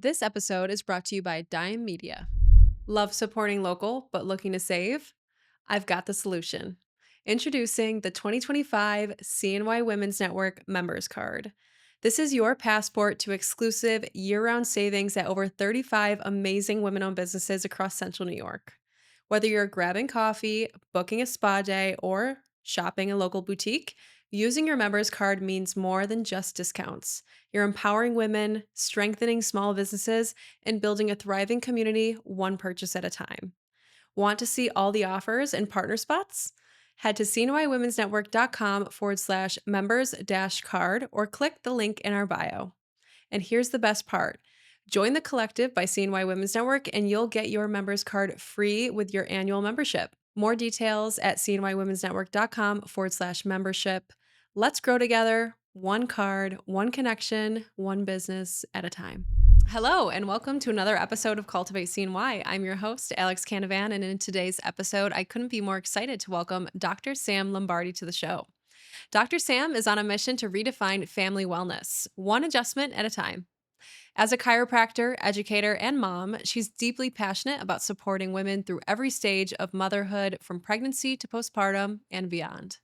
This episode is brought to you by Dime Media. Love supporting local, but looking to save? I've got the solution. Introducing the 2025 CNY Women's Network Members Card. This is your passport to exclusive year-round savings at over 35 amazing women-owned businesses across Central New York. Whether you're grabbing coffee, booking a spa day, or shopping a local boutique, using your members card means more than just discounts. You're empowering women, strengthening small businesses, and building a thriving community one purchase at a time. Want to see all the offers and partner spots? Head to cnywomensnetwork.com/members-card or click the link in our bio. And here's the best part. Join the collective by CNY Women's Network and you'll get your members card free with your annual membership. More details at cnywomensnetwork.com/membership. Let's grow together, one card, one connection, one business at a time. Hello, and welcome to another episode of Cultivate CNY. I'm your host, Alex Canavan, and in today's episode, I couldn't be more excited to welcome Dr. Sam Lombardi to the show. Dr. Sam is on a mission to redefine family wellness, one adjustment at a time. As a chiropractor, educator, and mom, she's deeply passionate about supporting women through every stage of motherhood, from pregnancy to postpartum and beyond.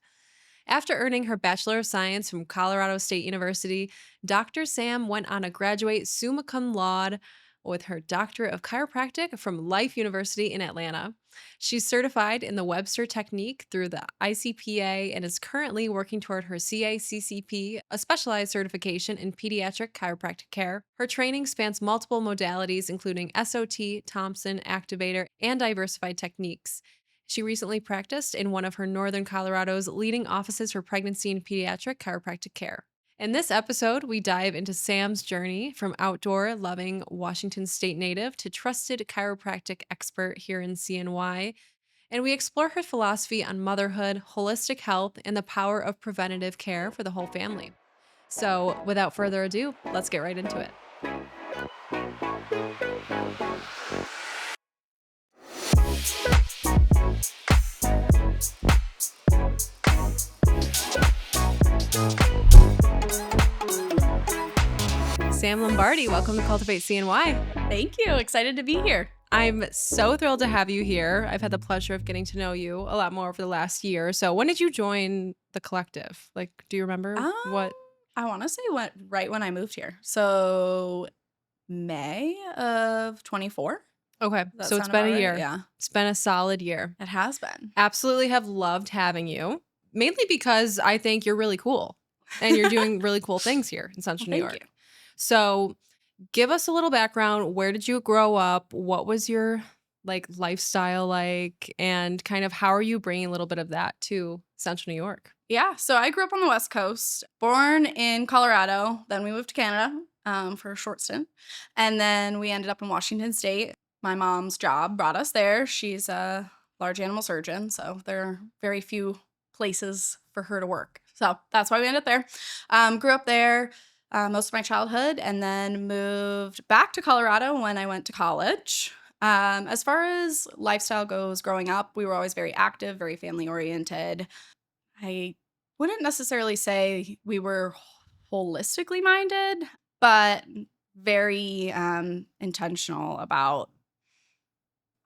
After earning her Bachelor of Science from Colorado State University, Dr. Sam went on to graduate Summa Cum Laude with her Doctorate of Chiropractic from Life University in Atlanta. She's certified in the Webster technique through the ICPA and is currently working toward her CACCP, a specialized certification in pediatric chiropractic care. Her training spans multiple modalities, including SOT, Thompson, Activator, and diversified techniques. She recently practiced in one of her Northern Colorado's leading offices for pregnancy and pediatric chiropractic care. In this episode, we dive into Sam's journey from outdoor-loving Washington State native to trusted chiropractic expert here in CNY, and we explore her philosophy on motherhood, holistic health, and the power of preventative care for the whole family. So, without further ado, let's get right into it. Sam Lombardi, welcome to Cultivate CNY. Thank you. Excited to be here. I'm so thrilled to have you here. I've had the pleasure of getting to know you a lot more over the last year. So when did you join the collective? Like, do you remember what? I want to say right when I moved here. So May of 24. Okay, That so it's sound been about a right? year. Yeah, It's been a solid year. it has been. Absolutely have loved having you, mainly because I think you're really cool and you're doing really cool things here in Central New Thank York. you. So give us a little background. Where did you grow up? What was your lifestyle like? And kind of how are you bringing a little bit of that to Central New York? Yeah, so I grew up on the West Coast, born in Colorado. Then we moved to Canada for a short stint. And then we ended up in Washington State. My mom's job brought us there. She's a large animal surgeon, so there are very few places for her to work. So that's why we ended up there. Grew up there most of my childhood, and then moved back to Colorado when I went to college. As far as lifestyle goes, growing up, we were always very active, very family oriented. I wouldn't necessarily say we were holistically minded, but very intentional about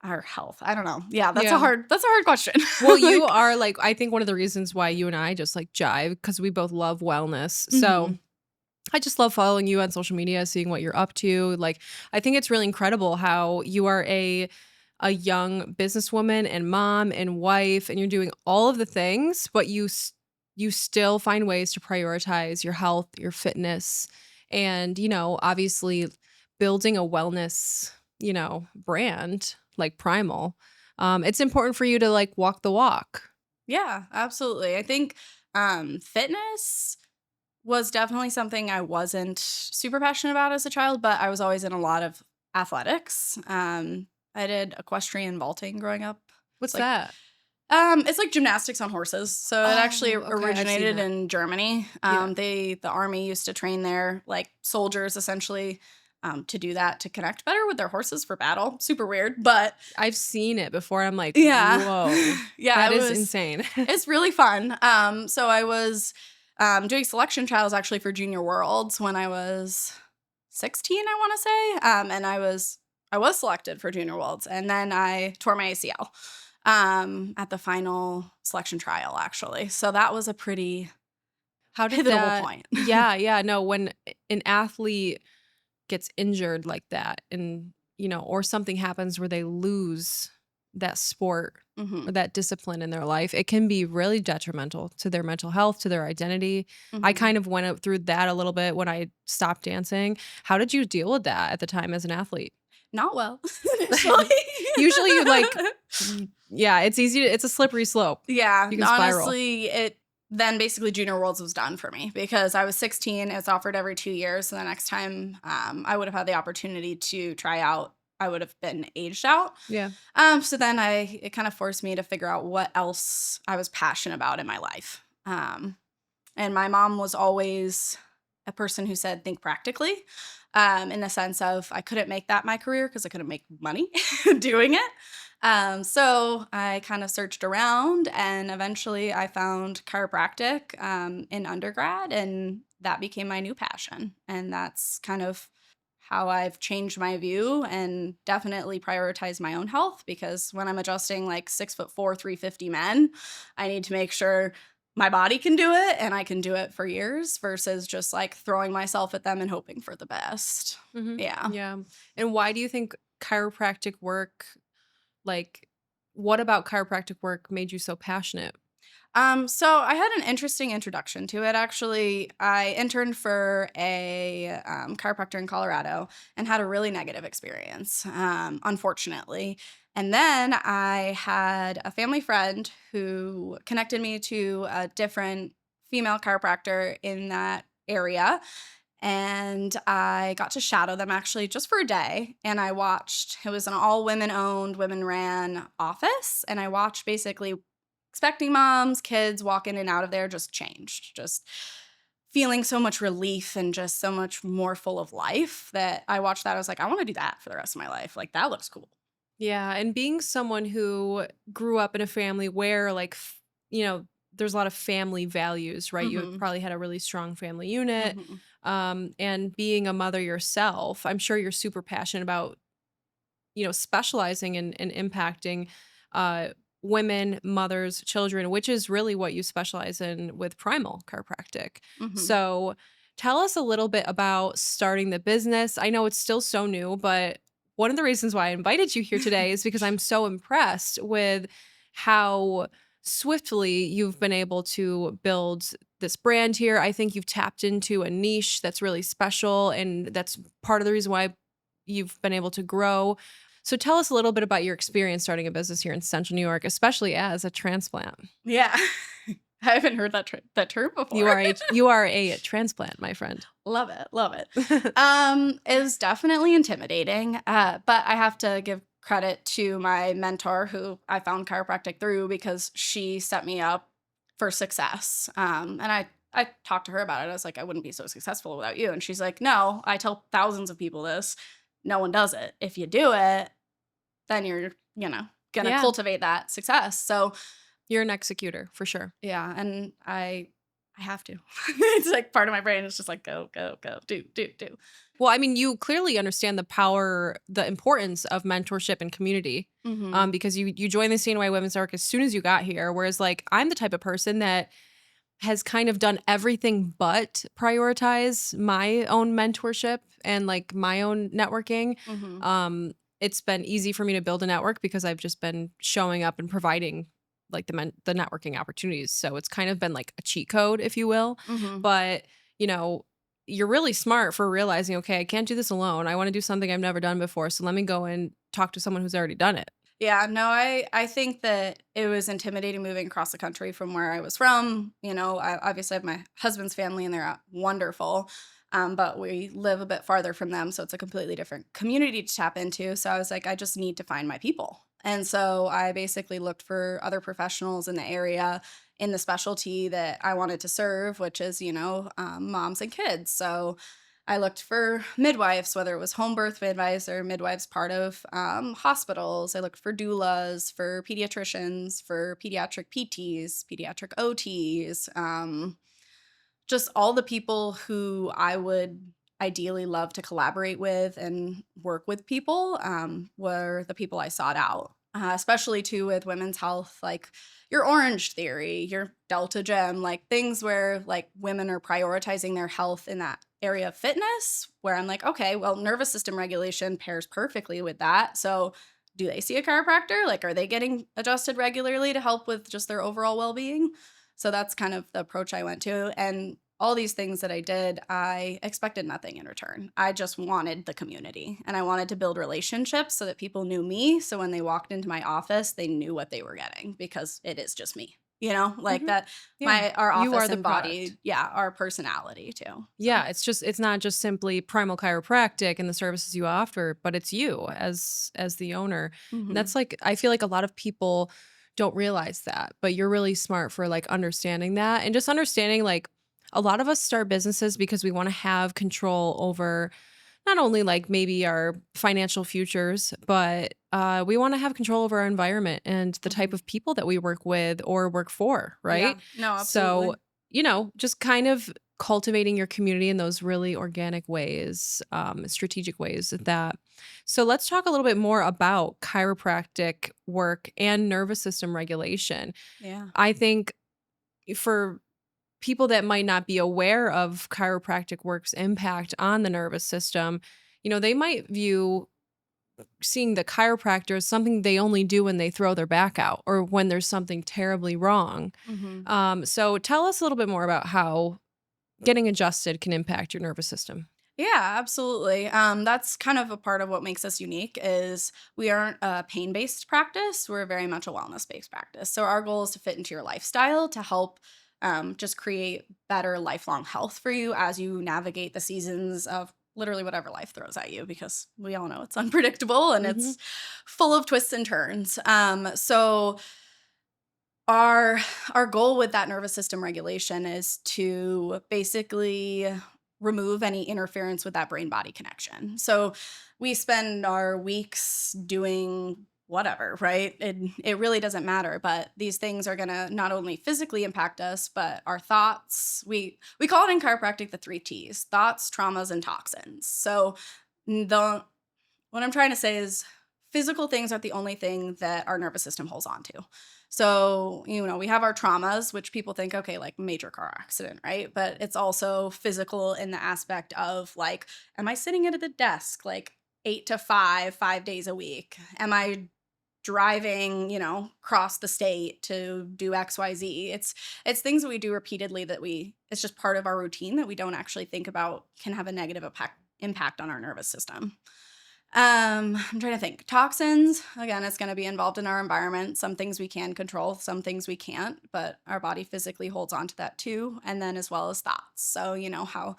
our health. I don't know. Yeah, that's Yeah. a hard question. Well, you are I think one of the reasons why you and I just jive, because we both love wellness. So Mhm. I just love following you on social media, seeing what you're up to. I think it's really incredible how you are a young businesswoman and mom and wife, and you're doing all of the things, but you still find ways to prioritize your health, your fitness, and obviously building a wellness, brand like Primal. It's important for you to walk the walk. Yeah, absolutely. I think fitness was definitely something I wasn't super passionate about as a child, but I was always in a lot of athletics. I did equestrian vaulting growing up. What's It's like that? it's like gymnastics on horses. So it actually Oh, okay, I've seen originated that. in Germany. Yeah. The army used to train their soldiers essentially to do that, to connect better with their horses for battle. Super weird, but I've seen it before. I'm like, yeah, whoa, yeah, that it is was insane. it's really fun. So I was doing selection trials actually for Junior Worlds when I was 16, I want to say. And I was selected for Junior Worlds, and then I tore my ACL at the final selection trial, actually. So that was a pretty How did pivotal that point. yeah, no, when an athlete gets injured like that and, or something happens where they lose that sport or Hmm. that discipline in their life, it can be really detrimental to their mental health, to their identity. I Hmm. kind of went up through that a little bit when I stopped dancing. How did you deal with that at the time as an athlete? Not well, initially. Usually you like yeah, it's a slippery slope. Yeah, You can spiral. honestly, it then basically Junior Worlds was done for me because I was 16. It was offered every 2 years. So the next time I would have had the opportunity to try out, I would have been aged out. Yeah. So then it kind of forced me to figure out what else I was passionate about in my life. And my mom was always a person who said, think practically, in the sense of I couldn't make that my career because I couldn't make money doing it. So I kind of searched around and eventually I found chiropractic in undergrad, and that became my new passion. And that's kind of how I've changed my view and definitely prioritize my own health, because when I'm adjusting like 6'4", 350 men, I need to make sure my body can do it and I can do it for years versus just like throwing myself at them and hoping for the best. Yeah. Yeah. And why do you think chiropractic work like what about chiropractic work made you so passionate? So I had an interesting introduction to it. Actually, I interned for a chiropractor in Colorado and had a really negative experience, unfortunately. And then I had a family friend who connected me to a different female chiropractor in that area. And I got to shadow them actually just for a day. And I watched, it was an all women owned, women ran office. And I watched basically expecting moms, kids walk in and out of there just changed, just feeling so much relief and just so much more full of life that I watched that. I was like, I want to do that for the rest of my life. Like, that looks cool. Yeah, and being someone who grew up in a family where there's a lot of family values, right? You Hmm. probably had a really strong family unit. Hmm. And being a mother yourself, I'm sure you're super passionate about specializing and impacting uh, women, mothers, children, which is really what you specialize in with Primal Chiropractic. Hmm. So tell us a little bit about starting the business. I know it's still so new, but one of the reasons why I invited you here today is because I'm so impressed with how swiftly you've been able to build this brand here. I think you've tapped into a niche that's really special, and that's part of the reason why you've been able to grow. So tell us a little bit about your experience starting a business here in Central New York, especially as a transplant. Yeah. I haven't heard that term You before. are a transplant, my friend. Love it. Love it. It was definitely intimidating, but I have to give credit to my mentor who I found chiropractic through because she set me up for success. And I talked to her about it. I was like, I wouldn't be so successful without you. And she's like, no, I tell thousands of people this. No one does it. If you do it, then you're, gonna Yeah, cultivate that success. So you're an executor for sure. yeah, and I have to. It's like part of my brain is just like go, go, go, do, do, do. Well, I mean, you clearly understand the importance of mentorship and community, Mhm. because you joined the CNY Women's Arc as soon as you got here. Whereas, like, I'm the type of person that has kind of done everything but prioritize my own mentorship and like my own networking. Mhm. Um, it's been easy for me to build a network because I've just been showing up and providing like the networking opportunities. So it's kind of been like a cheat code, if you will. Mhm. But you know, you're really smart for realizing, okay, I can't do this alone. I want to do something I've never done before. So let me go and talk to someone who's already done it. Yeah, no, I think that it was intimidating moving across the country from where I was from. I obviously have my husband's family and they're wonderful. But we live a bit farther from them, so it's a completely different community to tap into. So I was like, I just need to find my people. And so I basically looked for other professionals in the area in the specialty that I wanted to serve, which is, moms and kids. So I looked for midwives, whether it was home birth midwives or midwives part of hospitals. I looked for doulas, for pediatricians, for pediatric PTs, pediatric OTs, just all the people who I would ideally love to collaborate with and work with people were the people I sought out, especially too with women's health, like your Orange Theory, your Delta Gym, like things where like women are prioritizing their health in that area of fitness, where I'm like, okay, well, nervous system regulation pairs perfectly with that. So do they see a chiropractor? Like, are they getting adjusted regularly to help with just their overall well being? So that's kind of the approach I went to. And all these things that I did, I expected nothing in return. I just wanted the community and I wanted to build relationships so that people knew me. So when they walked into my office, they knew what they were getting because it is just me, like Mhm. that. Yeah. Our You are office the product. embodied, yeah, our personality too. So, Yeah, it's not just simply primal chiropractic and the services you offer, but it's you as the owner. And mhm. that's like I feel like a lot of people don't realize that, but you're really smart for like understanding that and just understanding like a lot of us start businesses because we want to have control over not only like maybe our financial futures, but we want to have control over our environment and the type Mhm. of people that we work with or work for, right? Yeah, no, So, absolutely. just kind of cultivating your community in those really organic ways, strategic ways that. So, let's talk a little bit more about chiropractic work and nervous system regulation. Yeah. I think for people that might not be aware of chiropractic work's impact on the nervous system, they might view seeing the chiropractor as something they only do when they throw their back out or when there's something terribly wrong. Mhm. So tell us a little bit more about how getting adjusted can impact your nervous system. Yeah, absolutely. That's kind of a part of what makes us unique is we aren't a pain-based practice. We're very much a wellness-based practice. So our goal is to fit into your lifestyle to help just create better lifelong health for you as you navigate the seasons of literally whatever life throws at you, because we all know it's unpredictable and Hmm. it's full of twists and turns. So our our goal with that nervous system regulation is to basically remove any interference with that brain body connection. So we spend our weeks doing whatever, right? It really doesn't matter, but these things are going to not only physically impact us, but our thoughts. We call it in chiropractic the 3 Ts: thoughts, traumas, and toxins. So the what I'm trying to say is physical things aren't the only thing that our nervous system holds on to. So, we have our traumas, which people think, okay, like major car accident, right? But it's also physical in the aspect of like, am I sitting at the desk like 8 to 5, 5 days a week? Am I driving, across the state to do XYZ? It's things that we do repeatedly that it's just part of our routine that we don't actually think about can have a negative impact on our nervous system. I'm trying to think. Toxins, again, it's going to be involved in our environment. Some things we can control, some things we can't, but our body physically holds on to that too. And then as well as thoughts. So, how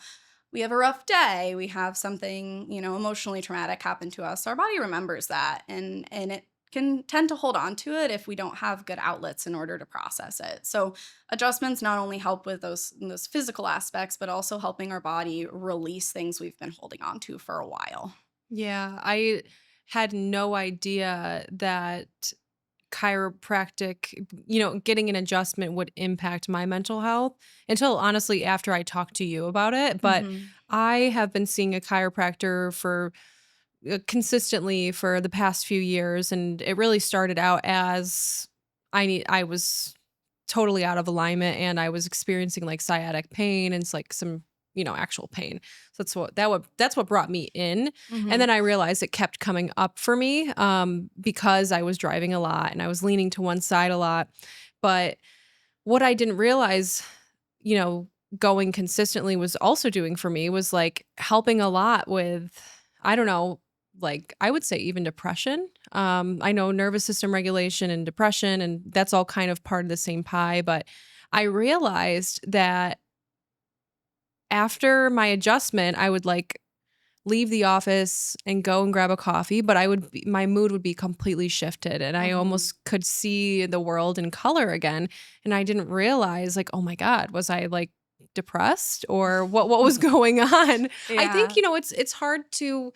we have a rough day, we have something, emotionally traumatic happen to us. Our body remembers that and it can tend to hold on to it if we don't have good outlets in order to process it. So adjustments not only help with those physical aspects, but also helping our body release things we've been holding on to for a while. Yeah, I had no idea that chiropractic, getting an adjustment would impact my mental health until honestly after I talked to you about it. But Mhm. I have been seeing a chiropractor for consistently for the past few years, and it really started out as I was totally out of alignment and I was experiencing like sciatic pain and it's like some actual pain. So that's what brought me in. And Mhm. then I realized it kept coming up for me because I was driving a lot and I was leaning to one side a lot. But what I didn't realize, you know, going consistently was also doing for me was like helping a lot with, I don't know, like I would say even depression. I know nervous system regulation and depression, and that's all kind of part of the same pie. But I realized that after my adjustment, I would like leave the office and go and grab a coffee, but my mood would be completely shifted and I Mhm. almost could see the world in color again. And I didn't realize like, oh my God, was I like depressed or what was going on? I think, Yeah. it's hard to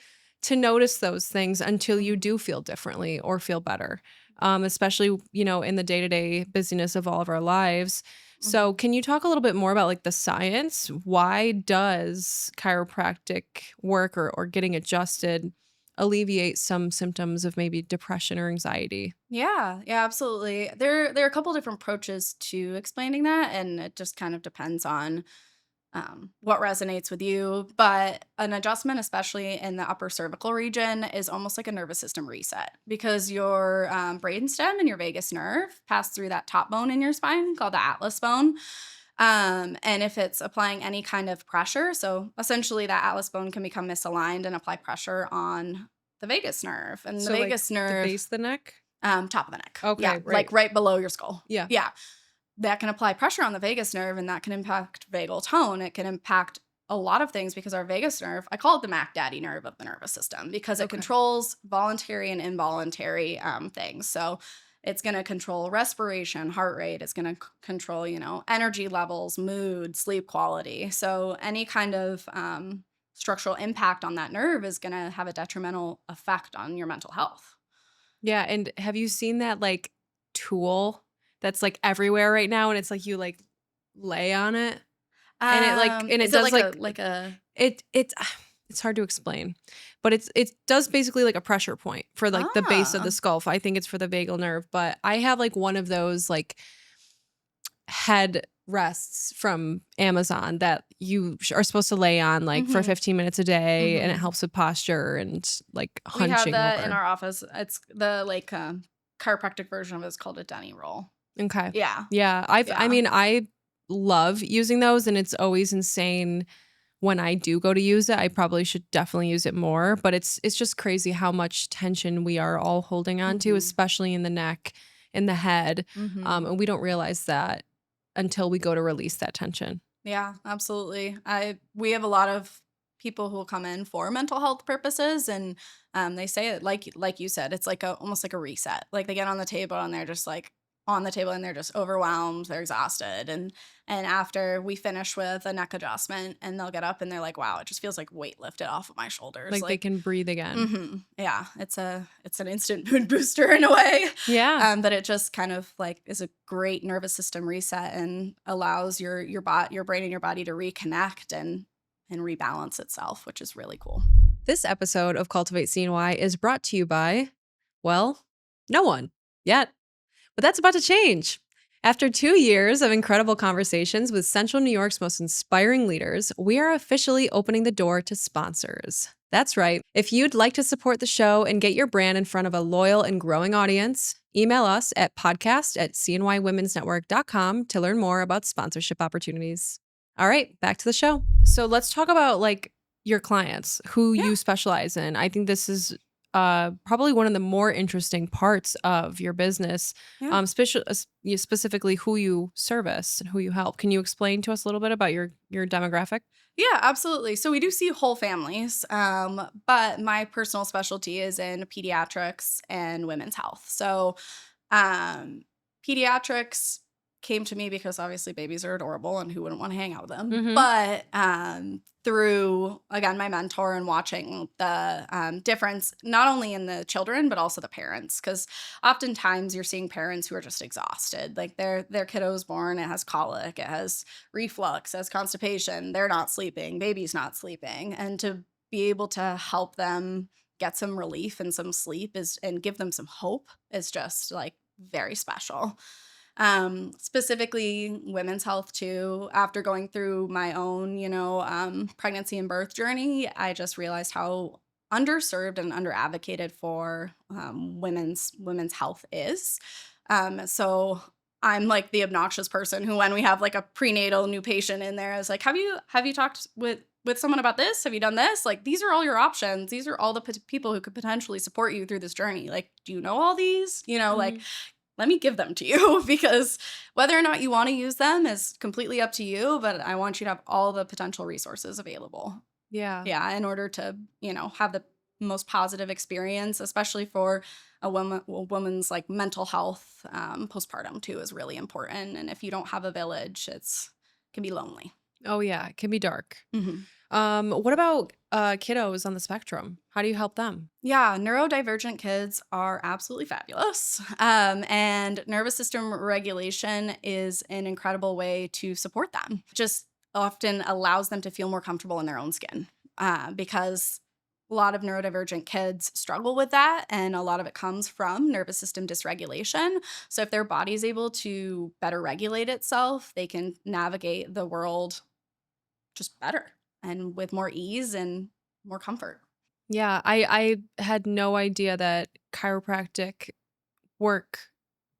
notice those things until you Mhm. do feel differently or feel better. Especially, in the day-to-day busyness of all of our lives. So can you talk a little bit more about like the science? Why does chiropractic work or getting adjusted alleviate some symptoms of maybe depression or anxiety? Yeah, yeah, absolutely. There are a couple different approaches to explaining that, and it just kind of depends on what resonates with you. But an adjustment, especially in the upper cervical region, is almost like a nervous system reset because your brain stem and your vagus nerve pass through that top bone in your spine called the atlas bone. And if it's applying any kind of pressure, so essentially that atlas bone can become misaligned and apply pressure on the vagus nerve. And the So like vagus the nerve, base of the neck? top of the neck. Yeah, Okay, like right. right below your skull. Yeah. Yeah. That can apply pressure on the vagus nerve and that can impact vagal tone. It can impact a lot of things because our vagus nerve, I call it the Mac Daddy nerve of the nervous system because it Okay. controls voluntary and involuntary things. So it's going to control respiration, heart rate. It's going to control, energy levels, mood, sleep quality. So any kind of structural impact on that nerve is going to have a detrimental effect on your mental health. Yeah, and have you seen that like tool that's like everywhere right now and it's like you like lay on it and it Is it does like a like like a it's it's hard to explain. But it does basically like a pressure point for like the base of the ah skull. I think it's for the vagal nerve, but I have like one of those like head rests from Amazon that you are supposed to lay on like for mhm 15 minutes a day and it mhm helps with posture and like We have hunching that in over. our office. It's the, chiropractic version of it is called a Denny roll. Okay. Yeah, Yeah, I yeah. mean, I love using those and it's always insane when I do go to use it. I probably should definitely use it more, but it's just crazy how much tension we are all holding on to, Mhm, especially in the neck, in the head. mhm. And we don't realize that until we go to release that tension. Yeah, absolutely. We have a lot of people who will come in for mental health purposes, and, they say it like you said, it's like almost like a reset. Like, they get on the table, and they're just, on the table, and they're just overwhelmed, they're exhausted, and after we finish with a neck adjustment, and they'll get up, and they're like, "Wow, it just feels like weight lifted off of my shoulders." Like they Like can breathe again. yeah, it's an instant mood booster in a way, Yeah. but it just kind of, is a great nervous system reset and allows your brain and your body to reconnect and rebalance itself, which is really cool. This episode of Cultivate CNY is brought to you by, well, no one yet. But that's about to change. After 2 years of incredible conversations with Central New York's most inspiring leaders, we are officially opening the door to sponsors. That's right. If you'd like to support the show and get your brand in front of a loyal and growing audience, email us at podcast@cnywomensnetwork.com to learn more about sponsorship opportunities. All right, back to the show. So let's talk about like your clients, who Yeah, you specialize in. I think this is probably one of the more interesting parts of your business, yeah. specifically who you service and who you help. Can you explain to us a little bit about your demographic? Yeah, absolutely. So we do see whole families, but my personal specialty is in pediatrics and women's health. So Um, pediatrics came to me because obviously babies are adorable and who wouldn't want to hang out with them. Mm-hmm. But through, again, my mentor and watching the difference, not only in the children, but also the parents, because oftentimes you're seeing parents who are just exhausted. Like their kiddo's born, it has colic, it has reflux, it has constipation, they're not sleeping, baby's not sleeping. And to be able to help them get some relief and some sleep is and give them some hope is just very special. Specifically women's health too. After going through my own, pregnancy and birth journey, I just realized how underserved and under advocated for women's health is. So I'm like the obnoxious person who, when we have like a prenatal new patient in there, is like, have you talked with someone about this? Have you done this? Like, these are all your options. These are all the people who could potentially support you through this journey. Like, do you know all these? Mm-hmm. Let me give them to you because whether or not you want to use them is completely up to you, but I want you to have all the potential resources available. Yeah. Yeah, in order to, have the most positive experience, especially for a woman's like mental health, postpartum too is really important. And if you don't have a village, it can be lonely. Oh yeah, it can be dark. Mhm. What about kiddos on the spectrum? How do you help them? Yeah, neurodivergent kids are absolutely fabulous. And nervous system regulation is an incredible way to support them. Just often allows them to feel more comfortable in their own skin because a lot of neurodivergent kids struggle with that. And a lot of it comes from nervous system dysregulation. So if their body is able to better regulate itself, they can navigate the world just better and with more ease and more comfort. Yeah, I had no idea that chiropractic work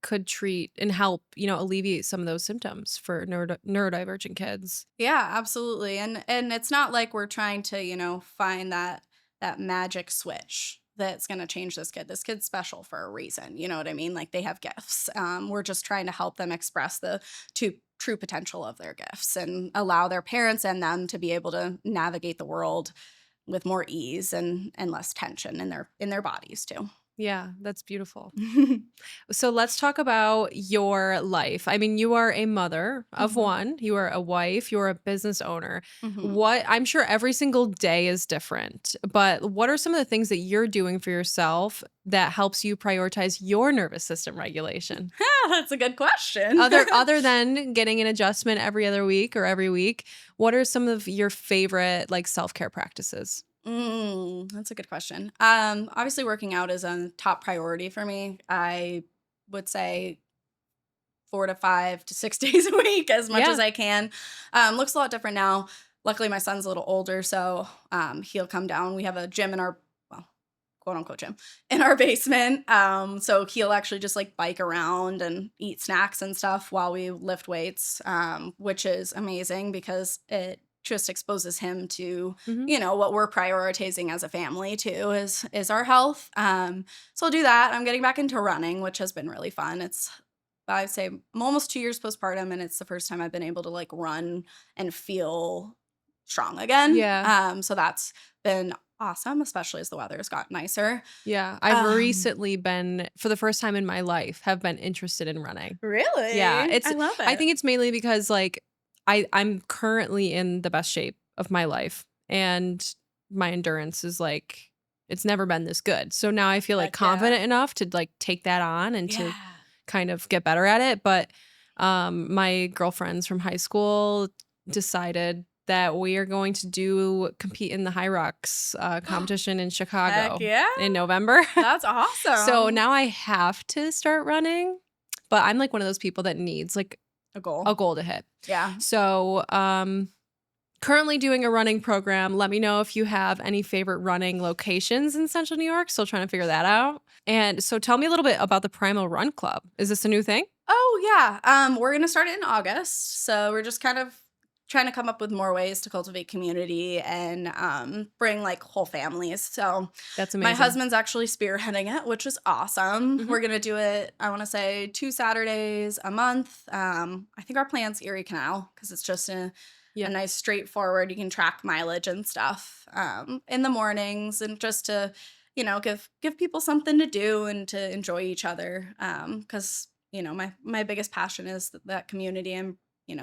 could treat and help, alleviate some of those symptoms for neurodivergent kids. Yeah, absolutely. And it's not like we're trying to, find that magic switch that's going to change this kid. This kid's special for a reason. You know what I mean? Like they have gifts. We're just trying to help them express the true potential of their gifts and allow their parents and them to be able to navigate the world with more ease and less tension in their bodies too. Yeah, that's beautiful. So let's talk about your life. I mean, you are a mother of Mhm. one, you are a wife, you're a business owner. Mhm. What I'm sure every single day is different, but what are some of the things that you're doing for yourself that helps you prioritize your nervous system regulation? That's a good question. Other than getting an adjustment every other week or every week, what are some of your favorite like self-care practices? That's a good question. Obviously, working out is a top priority for me. I would say 4 to 5 to 6 days a week, as much as Yeah. I can. Looks a lot different now. Luckily, my son's a little older, so he'll come down. We have a gym in our, well, quote unquote gym in our basement. So he'll actually just like bike around and eat snacks and stuff while we lift weights, which is amazing because it just exposes him to Mhm. what we're prioritizing as a family too is our health. So I'll do that. I'm getting back into running, which has been really fun. It's I'd say I'm almost 2 years postpartum, and it's the first time I've been able to like run and feel strong again. Yeah. So that's been awesome, especially as the weather has gotten nicer. Yeah, I've Um, recently been for the first time in my life, have been interested in running. Yeah, really? I love I it. think it's mainly because, like, I'm currently in the best shape of my life, and my endurance is, like it's never been this good. So now I feel, like, Heck yeah. confident enough to, like, take that on and to Yeah. kind of get better at it, but, my girlfriends from high school decided that we are going to compete in the High Rocks, competition in Heck Chicago yeah. in November. That's So awesome. now I have to start running, but I'm like one of those people that needs like A goal. a goal to hit. Yeah. So, currently doing a running program. Let me know if you have any favorite running locations in Central New York. Still trying to figure that out. And so tell me a little bit about the Primal Run Club. Is this a new thing? Oh yeah. We're gonna start it in August. So we're just kind of trying to come up with more ways to cultivate community and bring like whole families. So That's my amazing. husband's actually spearheading it, which is awesome. Mhm. We're gonna do it, I wanna say 2 Saturdays a month. I think our plan's Erie Canal because it's just a Yeah. nice straightforward, you can track mileage and stuff in the mornings and just to, give people something to do and to enjoy each other. Because my biggest passion is that community and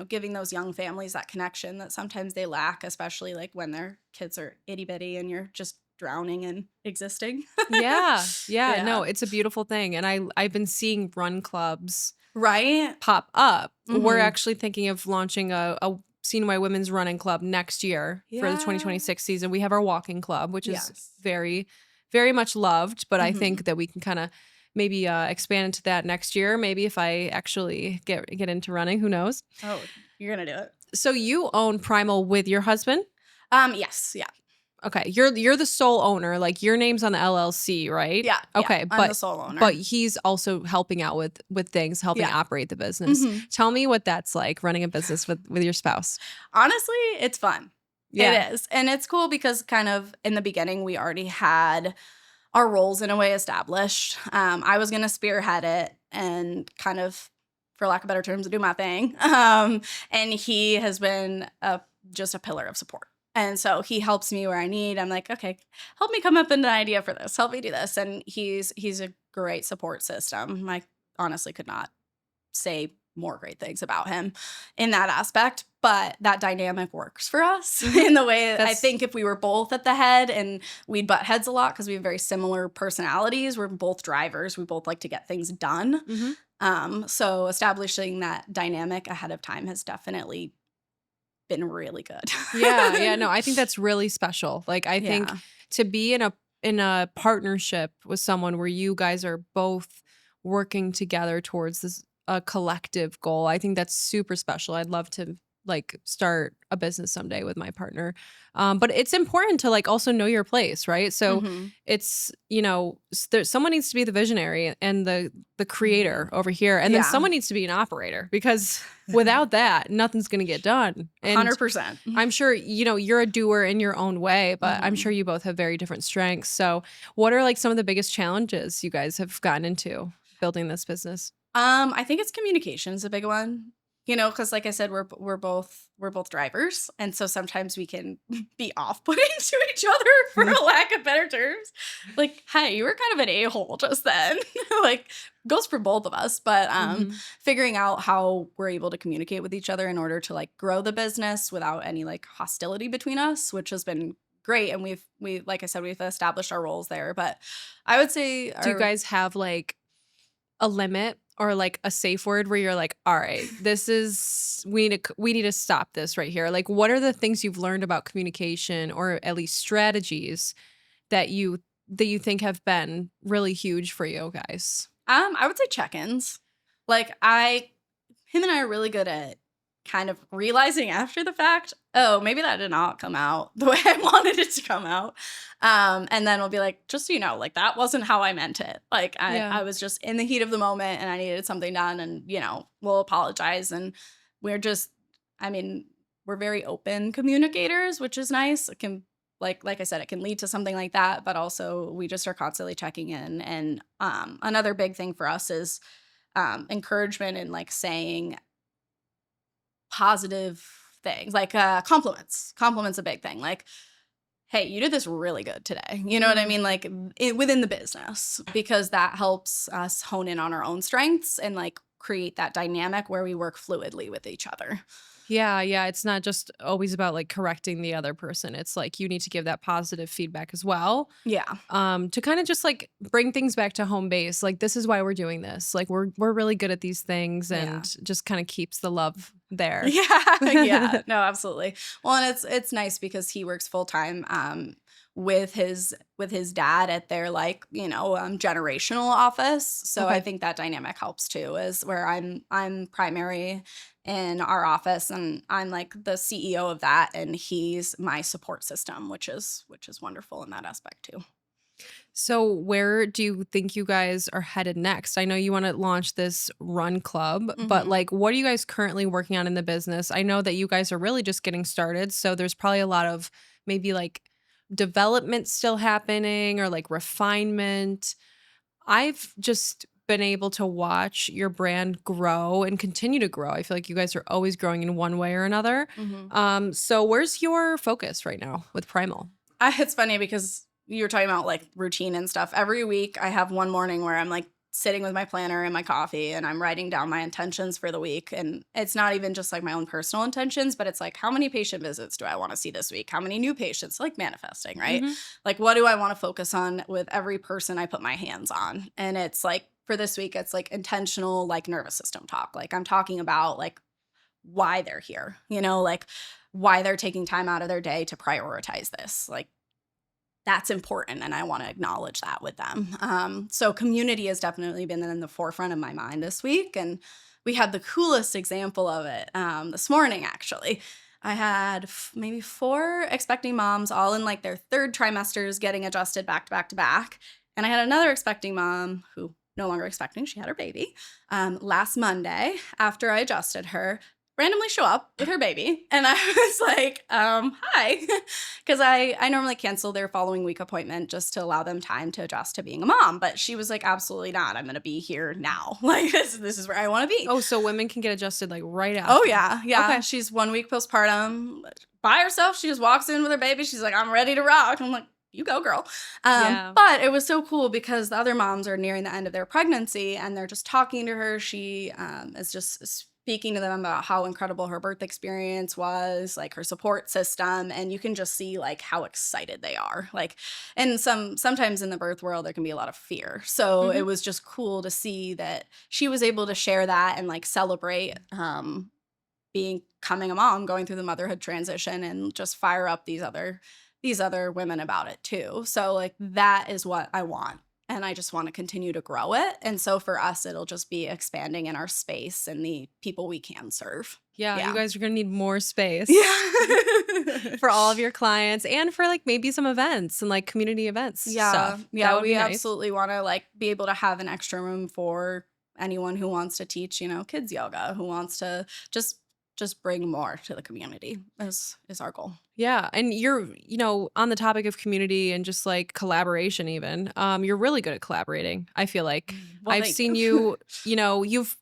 giving those young families that connection that sometimes they lack, especially like when their kids are itty bitty and you're just drowning and existing. Yeah. Yeah. Yeah. No, it's a beautiful thing. And I've been seeing run clubs Right. pop up. We're Hmm. actually thinking of launching a CNY Women's Running Club next year for the Yeah. 2026 season. We have our walking club, which is Yes. very, very much loved, but I Hmm. think that we can kind of maybe expand into that next year. Maybe if I actually get into running, who knows? Oh, you're gonna do it. So you own Primal with your husband? Yes. Yeah. Okay, you're the sole owner, like, your name's on the LLC, right? Yeah, yeah, Okay, I'm the but sole owner. but he's also helping out with things, helping Yeah. operate the business. Mhm. Tell me what that's like, running a business with your spouse. Honestly, it's fun. It Yeah. is, and it's cool because kind of in the beginning, we already had our roles in a way established. I was gonna spearhead it and kind of, for lack of better terms, do my thing, and he has been just a pillar of support. And so he helps me where I need. I'm like, okay, help me come up with an idea for this. Help me do this. And he's a great support system. I honestly could not say more great things about him in that aspect. But that dynamic works for us in the way I think if we were both at the head and we'd butt heads a lot because we have very similar personalities. We're both drivers. We both like to get things done. So establishing that dynamic ahead of time has definitely been really good. Yeah. No, I think that's really special. Like, I think to be in a partnership with someone where you guys are both working together towards this a collective goal, I think that's super special. I'd love to like start a business someday with my partner. But it's important to like also know your place, right? So it's, someone needs to be the visionary and the creator over here. And then someone needs to be an operator because without that, nothing's going to get done. And 100%. I'm sure, you're a doer in your own way, but I'm sure you both have very different strengths. So what are like some of the biggest challenges you guys have gotten into building this business? I think it's communication is a big one. Because like I said, we're both drivers, and so sometimes we can be off-putting to each other for a lack of better terms. Like, hey, you were kind of an a-hole just then. Like, goes for both of us. But figuring out how we're able to communicate with each other in order to like grow the business without any like hostility between us, which has been great. And we like I said, we've established our roles there. But I would say, do you guys have like a limit or like a safe word where you're like, all right, we need to stop this right here? Like, what are the things you've learned about communication or at least strategies that you think have been really huge for you guys? I would say check-ins. Like him and I are really good at kind of realizing after the fact, oh, maybe that did not come out the way I wanted it to come out. And then we'll be like, just so you know, like that wasn't how I meant it. Like I was just in the heat of the moment and I needed something done, and, we'll apologize. And we're we're very open communicators, which is nice. It can, like I said, it can lead to something like that, but also we just are constantly checking in. And another big thing for us is encouragement and like saying positive things, like compliments. Compliments a big thing. Like, hey, you did this really good today. You know what I mean? Like within the business, because that helps us hone in on our own strengths and like create that dynamic where we work fluidly with each other. Yeah. It's not just always about like correcting the other person. It's like you need to give that positive feedback as well. Yeah. To kind of just like bring things back to home base. Like, this is why we're doing this. Like, we're really good at these things, and just kind of keeps the love there. Yeah. No, absolutely. Well, and it's nice because he works full time with his dad at their generational office. So I think that dynamic helps too, is where I'm primary in our office and I'm like the CEO of that, and he's my support system, which is wonderful in that aspect too. So where do you think you guys are headed next? I know you want to launch this run club, but like, what are you guys currently working on in the business? I know that you guys are really just getting started, so there's probably a lot of maybe like development still happening or like refinement. I've just been able to watch your brand grow and continue to grow. I feel like you guys are always growing in one way or another. So where's your focus right now with Primal? It's funny because you're talking about like routine and stuff. Every week I have one morning where I'm like sitting with my planner and my coffee and I'm writing down my intentions for the week. And it's not even just like my own personal intentions, but it's like, how many patient visits do I want to see this week? How many new patients? Like manifesting, right? Like, what do I want to focus on with every person I put my hands on? And it's like, for this week, it's like intentional, like nervous system talk. Like I'm talking about like why they're here, like why they're taking time out of their day to prioritize this. Like, that's important, and I want to acknowledge that with them. So community has definitely been in the forefront of my mind this week, and we had the coolest example of it this morning, actually. I had maybe 4 expecting moms all in like their 3rd trimesters getting adjusted back to back to back, and I had another expecting mom who no longer expecting, she had her baby, last Monday after I adjusted her, randomly show up with her baby. And I was like, hi. Because I normally cancel their following week appointment just to allow them time to adjust to being a mom. But she was like, absolutely not. I'm going to be here now. Like, this is where I want to be. Oh, so women can get adjusted like right after. Oh, yeah. Yeah. Okay. She's 1 week postpartum by herself. She just walks in with her baby. She's like, I'm ready to rock. I'm like, you go, girl. Yeah. But it was so cool because the other moms are nearing the end of their pregnancy and they're just talking to her. She is just speaking to them about how incredible her birth experience was, like her support system, and you can just see like how excited they are. Like, and sometimes in the birth world there can be a lot of fear. So it Mhm. was just cool to see that she was able to share that and like celebrate becoming a mom, going through the motherhood transition, and just fire up these other women about it too. So like that is what I want. And I just want to continue to grow it. And so for us, it'll just be expanding in our space and the people we can serve. Yeah, you Yeah. guys are gonna need more space Yeah. for all of your clients and for, like, maybe some events and, like, community events Yeah. stuff. That Yeah. would We be nice. absolutely want to like be able to have an extra room for anyone who wants to teach, kids yoga, who wants to just bring more to the community is our goal. Yeah, and you're, on the topic of community and just, like, collaboration even, you're really good at collaborating, I feel like. Well, I've thank seen you. you, you've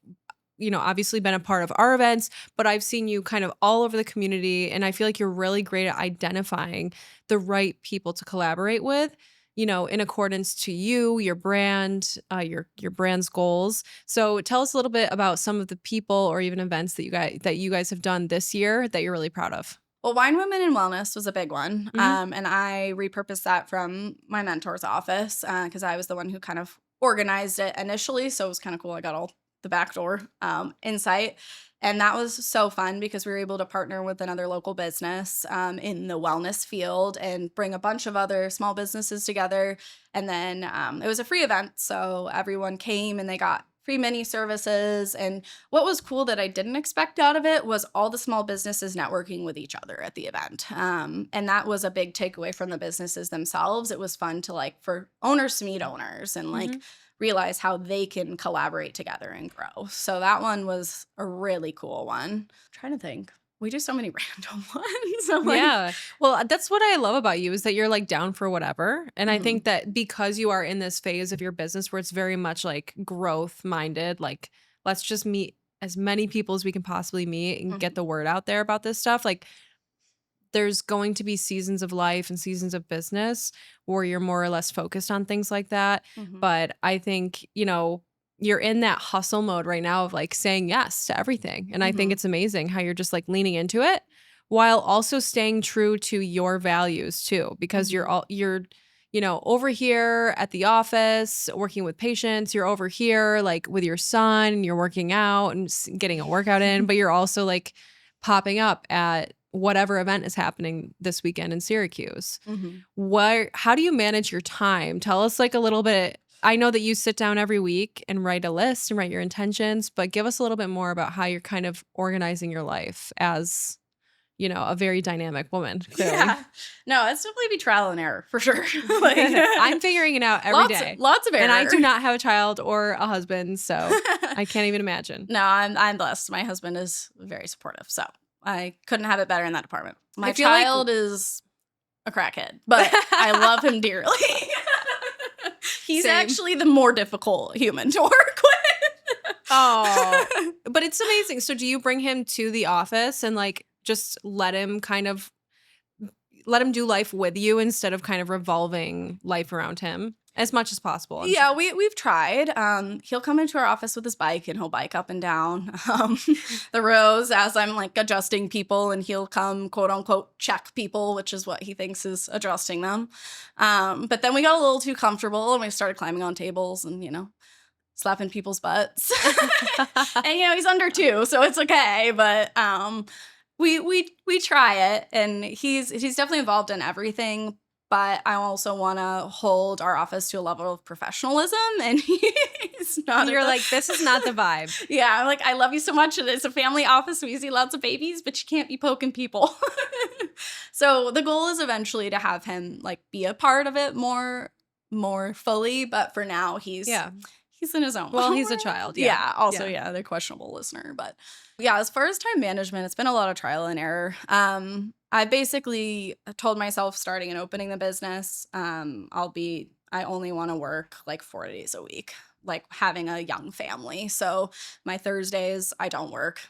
obviously been a part of our events, but I've seen you kind of all over the community. And I feel like you're really great at identifying the right people to collaborate with, in accordance to you, your brand, your brand's goals. So tell us a little bit about some of the people or even events that you guys have done this year that you're really proud of. Well, Wine Women in Wellness was a big one, Hmm. and I repurposed that from my mentor's office because I was the one who kind of organized it initially. So it was kind of cool. I got all the backdoor insight, and that was so fun because we were able to partner with another local business in the wellness field and bring a bunch of other small businesses together. And then it was a free event, so everyone came and they got free mini services. And what was cool that I didn't expect out of it was all the small businesses networking with each other at the event. And that was a big takeaway from the businesses themselves. It was fun to like for owners to meet owners and like Hmm. realize how they can collaborate together and grow. So that one was a really cool one. I'm trying to think. We do so many random ones. I'm like, Yeah. Well, that's what I love about you is that you're like down for whatever. And I think mhm, that because you are in this phase of your business where it's very much like growth minded, like let's just meet as many people as we can possibly meet and get mhm, the word out there about this stuff. Like there's going to be seasons of life and seasons of business where you're more or less focused on things like that. mhm, But I think, you're in that hustle mode right now of like saying yes to everything. And I think mhm, it's amazing how you're just like leaning into it while also staying true to your values too, because you're mhm, all, you're, over here at the office working with patients, you're over here like with your son, you're working out and getting a workout in, but you're also like popping up at whatever event is happening this weekend in Syracuse. mhm. How do you manage your time? Tell us like a little bit. I know that you sit down every week and write a list and write your intentions, but give us a little bit more about how you're kind of organizing your life as, a very dynamic woman, clearly. Yeah. No, it's definitely be trial and error for sure. Like I'm figuring it out every lots day. lots of And I error. do not have a child or a husband, so I can't even imagine. No, I'm blessed. My husband is very supportive, so I couldn't have it better in that department. I My feel like child is a crackhead, but I love him dearly. He's same. actually the more difficult human to work Oh, with. but it's amazing. So do you bring him to the office and like just let him do life with you instead of kind of revolving life around him as much as possible, I'm Yeah, sure. we've tried. He'll come into our office with his bike and he'll bike up and down the rows as I'm like adjusting people, and he'll come quote unquote check people, which is what he thinks is adjusting them. But then we got a little too comfortable and we started climbing on tables and slapping people's butts. And he's under two, so it's okay. But we try it, and he's definitely involved in everything. But I also want to hold our office to a level of professionalism, and he's not at You're the. like, this is not the vibe. Yeah, I'm like, I love you so much. And it's a family office. We see lots of babies, but you can't be poking people. So the goal is eventually to have him like be a part of it more fully. But for now, Yeah. he's in his own Well, little he's a world. child. Yeah. Yeah. Also, Yeah. yeah, the questionable listener. But yeah, as far as time management, it's been a lot of trial and error. I basically told myself starting and opening the business, I only want to work like 4 days a week, like having a young family. So my Thursdays, I don't work.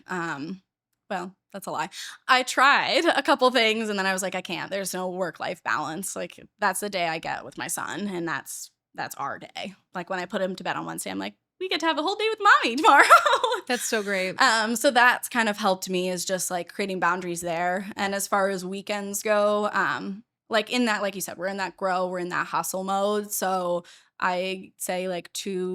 well, that's a lie. I tried a couple things and then I was like, I can't. There's no work-life balance. Like that's the day I get with my son and that's our day. Like when I put him to bed on Wednesday, I'm like, we get to have a whole day with mommy tomorrow. That's so great. So that's kind of helped me is just like creating boundaries there. And as far as weekends go, like in that, like you said, we're in that grow, we're in that hustle mode. So I say like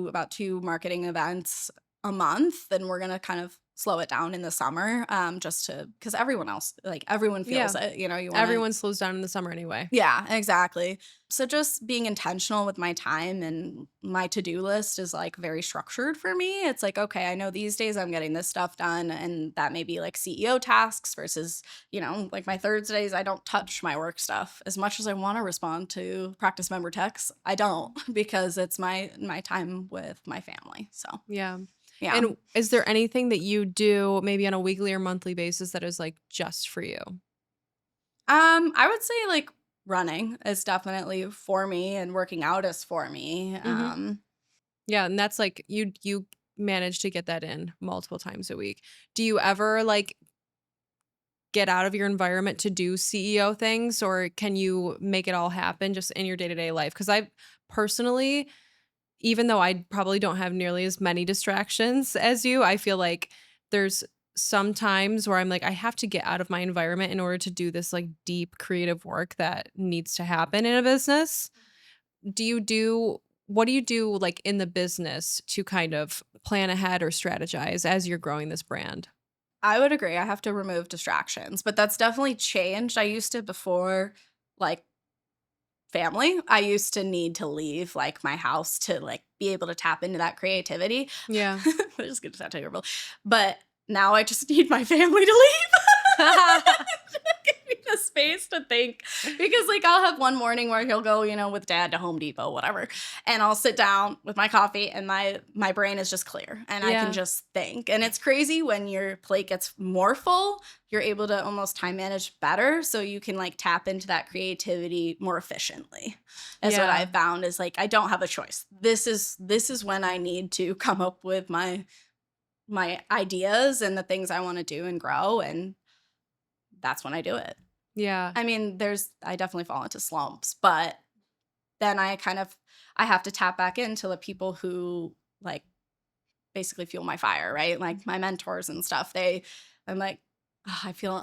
about two marketing events a month, then we're gonna kind of slow it down in the summer, just to because everyone else, like everyone feels Yeah. it, you want to. Everyone slows down in the summer anyway. Yeah, exactly. So just being intentional with my time and my to-do list is like very structured for me. It's like, okay, I know these days I'm getting this stuff done and that may be like CEO tasks versus, like my Thursdays, I don't touch my work stuff as much as I want to respond to practice member texts. I don't because it's my time with my family. So, Yeah. yeah. And is there anything that you do maybe on a weekly or monthly basis that is like just for you? I would say like running is definitely for me and working out is for me. Mhm. Yeah, and that's like you manage to get that in multiple times a week. Do you ever like get out of your environment to do CEO things, or can you make it all happen just in your day-to-day life? Because I personally, even though I probably don't have nearly as many distractions as you, I feel like there's some times where I'm like, I have to get out of my environment in order to do this like deep creative work that needs to happen in a business. Do you do what do you do like in the business to kind of plan ahead or strategize as you're growing this brand? I would agree. I have to remove distractions, but that's definitely changed. I used to before like family, I used to need to leave like my house to like be able to tap into that creativity. Yeah. Which is gonna sound terrible. But now I just need my family to leave. Give me the space to think. Because like I'll have one morning where he'll go, with dad to Home Depot, whatever. And I'll sit down with my coffee and my brain is just clear and I can Yeah. just think. And it's crazy when your plate gets more full, you're able to almost time manage better. So you can like tap into that creativity more efficiently. Is what I Yeah. found is like I don't have a choice. This is when I need to come up with my ideas and the things I want to do and grow and that's when I do it. Yeah. I mean, I definitely fall into slumps, but then I have to tap back into the people who like basically fuel my fire, right? Like my mentors and stuff. I'm like, "Ugh, I feel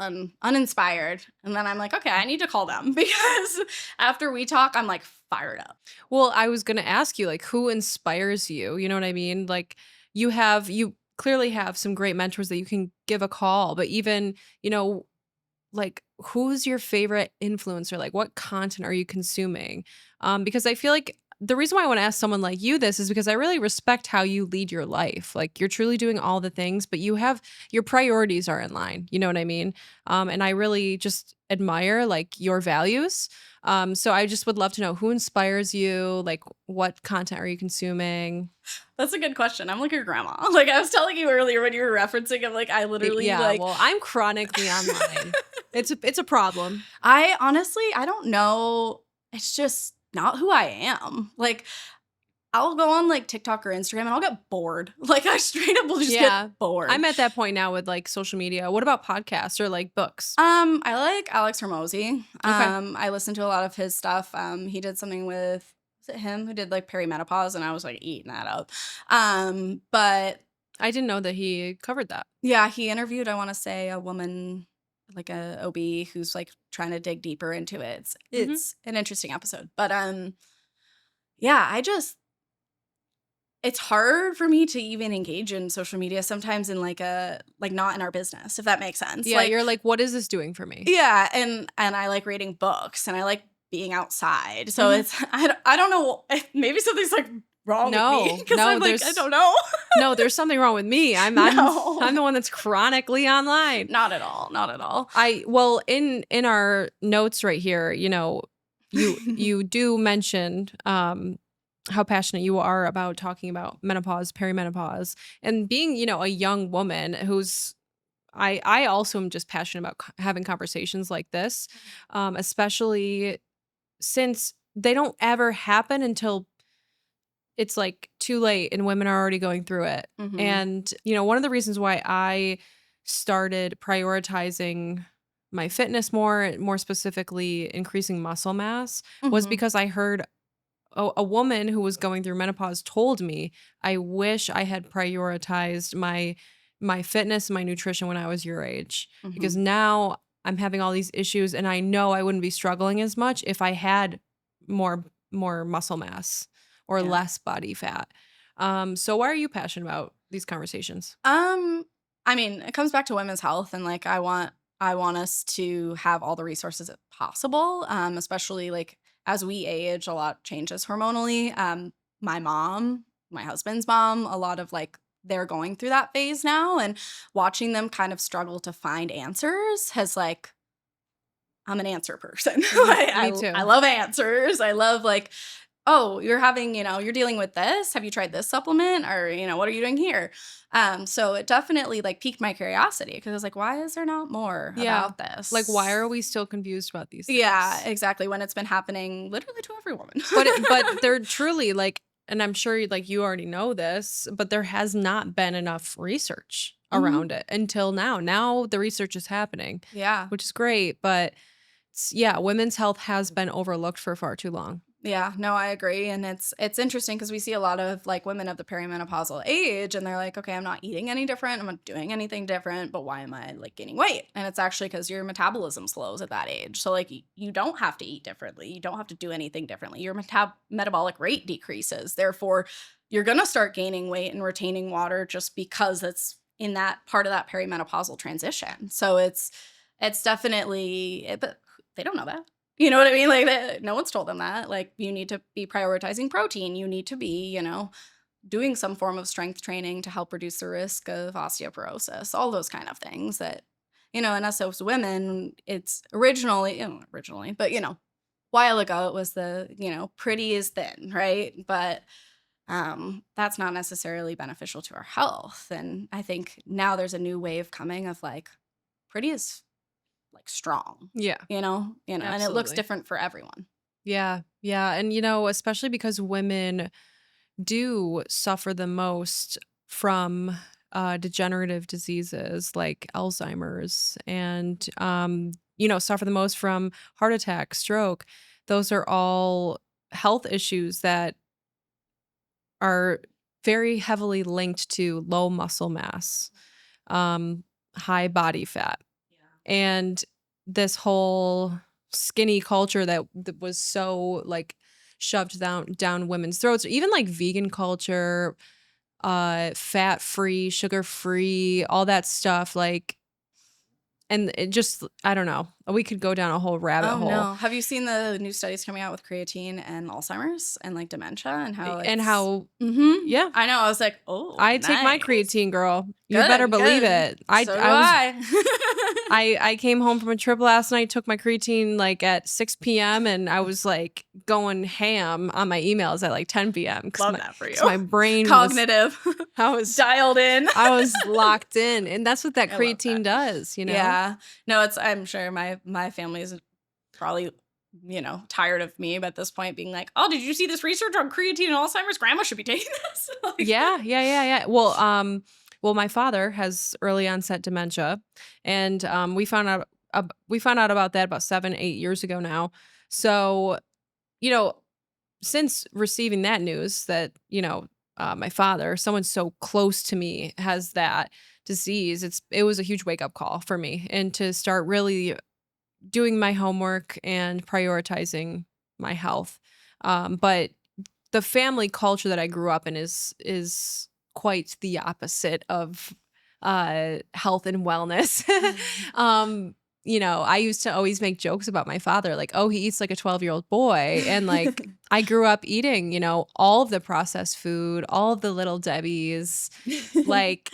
uninspired. And then I'm like, okay, I need to call them because after we talk, I'm like fired up. Well, I was gonna ask you, like, who inspires you? You know what I mean? Like, you clearly have some great mentors that you can give a call, but even, like, who's your favorite influencer? Like, what content are you consuming? Because I feel like the reason why I want to ask someone like you this is because I really respect how you lead your life. Like, you're truly doing all the things, but you have your priorities are in line. You know what I mean? And I really just admire like your values. So I just would love to know who inspires you. Like, what content are you consuming? That's a good question. I'm like your grandma. Like I was telling you earlier when you were referencing, I'm like, I literally Yeah, like well, I'm chronically online. It's a problem. I honestly, I don't know. It's just not who I am. Like, I'll go on like TikTok or Instagram and I'll get bored. Like, I straight up will just get Yeah. bored. I'm at that point now with, like, social media. What about podcasts or, like, books? I like Alex Hormozy. Okay. I listen to a lot of his stuff. He did something with, was it him who did like perimenopause? And I was like eating that up. But I didn't know that he covered that. yeah, he interviewed, I want to say, a woman, like a OB who's like trying to dig deeper into it. It's, Mhm. it's an interesting episode. But yeah, it's hard for me to even engage in social media sometimes in like a like not in our business, if that makes sense. Yeah, Like you're like, "What is this doing for me?" yeah, and I like reading books and I like being outside. So Mhm. it's I don't know, maybe something's like wrong with me No, because no, I'm like I there's don't know. no, there's something wrong with me. I'm No. the one that's chronically online. Not at all. Not at all. Well, in our notes right here, you do mention, how passionate you are about talking about menopause, perimenopause, and being, a young woman who's I also am just passionate about having conversations like this, especially since they don't ever happen until it's like too late and women are already going through it. Mhm. And one of the reasons why I started prioritizing my fitness more specifically increasing muscle mass, was Mhm. because I heard a woman who was going through menopause told me, "I wish I had prioritized my fitness and my nutrition when I was your age, because Mhm. now I'm having all these issues and I know I wouldn't be struggling as much if I had more muscle mass or Yeah. less body fat." So why are you passionate about these conversations? Um, I mean, it comes back to women's health and like I want us to have all the resources possible, especially like as we age, a lot changes hormonally. My mom, my husband's mom, a lot of like they're going through that phase now and watching them kind of struggle to find answers has like I'm an answer person. Me I too. love answers. I love like, oh, you're having, you're dealing with this. Have you tried this supplement? Or, what are you doing here? So it definitely like piqued my curiosity because I was like, why is there not more Yeah. about Like, why this? are we still confused about these Yeah, things? exactly. When it's been happening literally to every woman. But they're truly like, and I'm sure like you already know this, but there has not been enough research Mhm. around it until now. Now the research is happening, Yeah. which is great, but yeah, women's health has been overlooked for far too long. Yeah, no, I agree, and it's interesting because we see a lot of, like, women of the perimenopausal age, and they're like, "Okay, I'm not eating any different, I'm not doing anything different, but why am I, like, gaining weight?" And it's actually because your metabolism slows at that age, so, like, you don't have to eat differently, you don't have to do anything differently, your metabolic rate decreases, therefore, you're gonna start gaining weight and retaining water just because it's in that part of that perimenopausal transition, so it's definitely but they don't know that. You know what I mean? Like, no one's told them that. Like, you need to be prioritizing protein. You need to be, doing some form of strength training to help reduce the risk of osteoporosis, all those kind of things that, and us as women, it's originally, but, while ago it was the, pretty is thin, right? But that's not necessarily beneficial to our health. And I think now there's a new wave coming of like, pretty is like strong, Yeah, and it looks absolutely. different for everyone. Yeah. Yeah. And, especially because women do suffer the most from degenerative diseases like Alzheimer's and, suffer the most from heart attack, stroke. Those are all health issues that are very heavily linked to low muscle mass, um, high body fat, Yeah. and this whole skinny culture that was so like shoved down women's throats. Even like vegan culture, fat free, sugar free, all that stuff. Like, and it just I don't know. We could go down a whole rabbit Oh, hole. no. Have you seen the new studies coming out with creatine and Alzheimer's and, like, dementia and how And it's how Mhm. yeah, I know, I was like, "Oh, I take my nice. creatine, girl. You better Good, believe good. it. So do I was I." I came home from a trip last night, took my creatine like at 6 p.m. and I was like going ham on my emails at like 10 p.m. because Love my that for because you. my brain was Cognitive. I was Dialed in. I was locked in, and that's what that I love creatine that. does. Yeah. No, I'm sure my family is probably, tired of me at this point being like, "Oh, did you see this research on creatine and Alzheimer's? Grandma should be taking this." Like Yeah, yeah, yeah, yeah. Well, my father has early onset dementia, and we found out about that about 7, 8 years ago now. So you know, since receiving that news that, my father, someone so close to me, has that disease, it was a huge wake up call for me, and to start really doing my homework and prioritizing my health. But the family culture that I grew up in is quite the opposite of health and wellness. Mhm. um, I used to always make jokes about my father, like, oh, he eats like a 12-year-old boy. And like I grew up eating, all of the processed food, all of the little Debbie's, like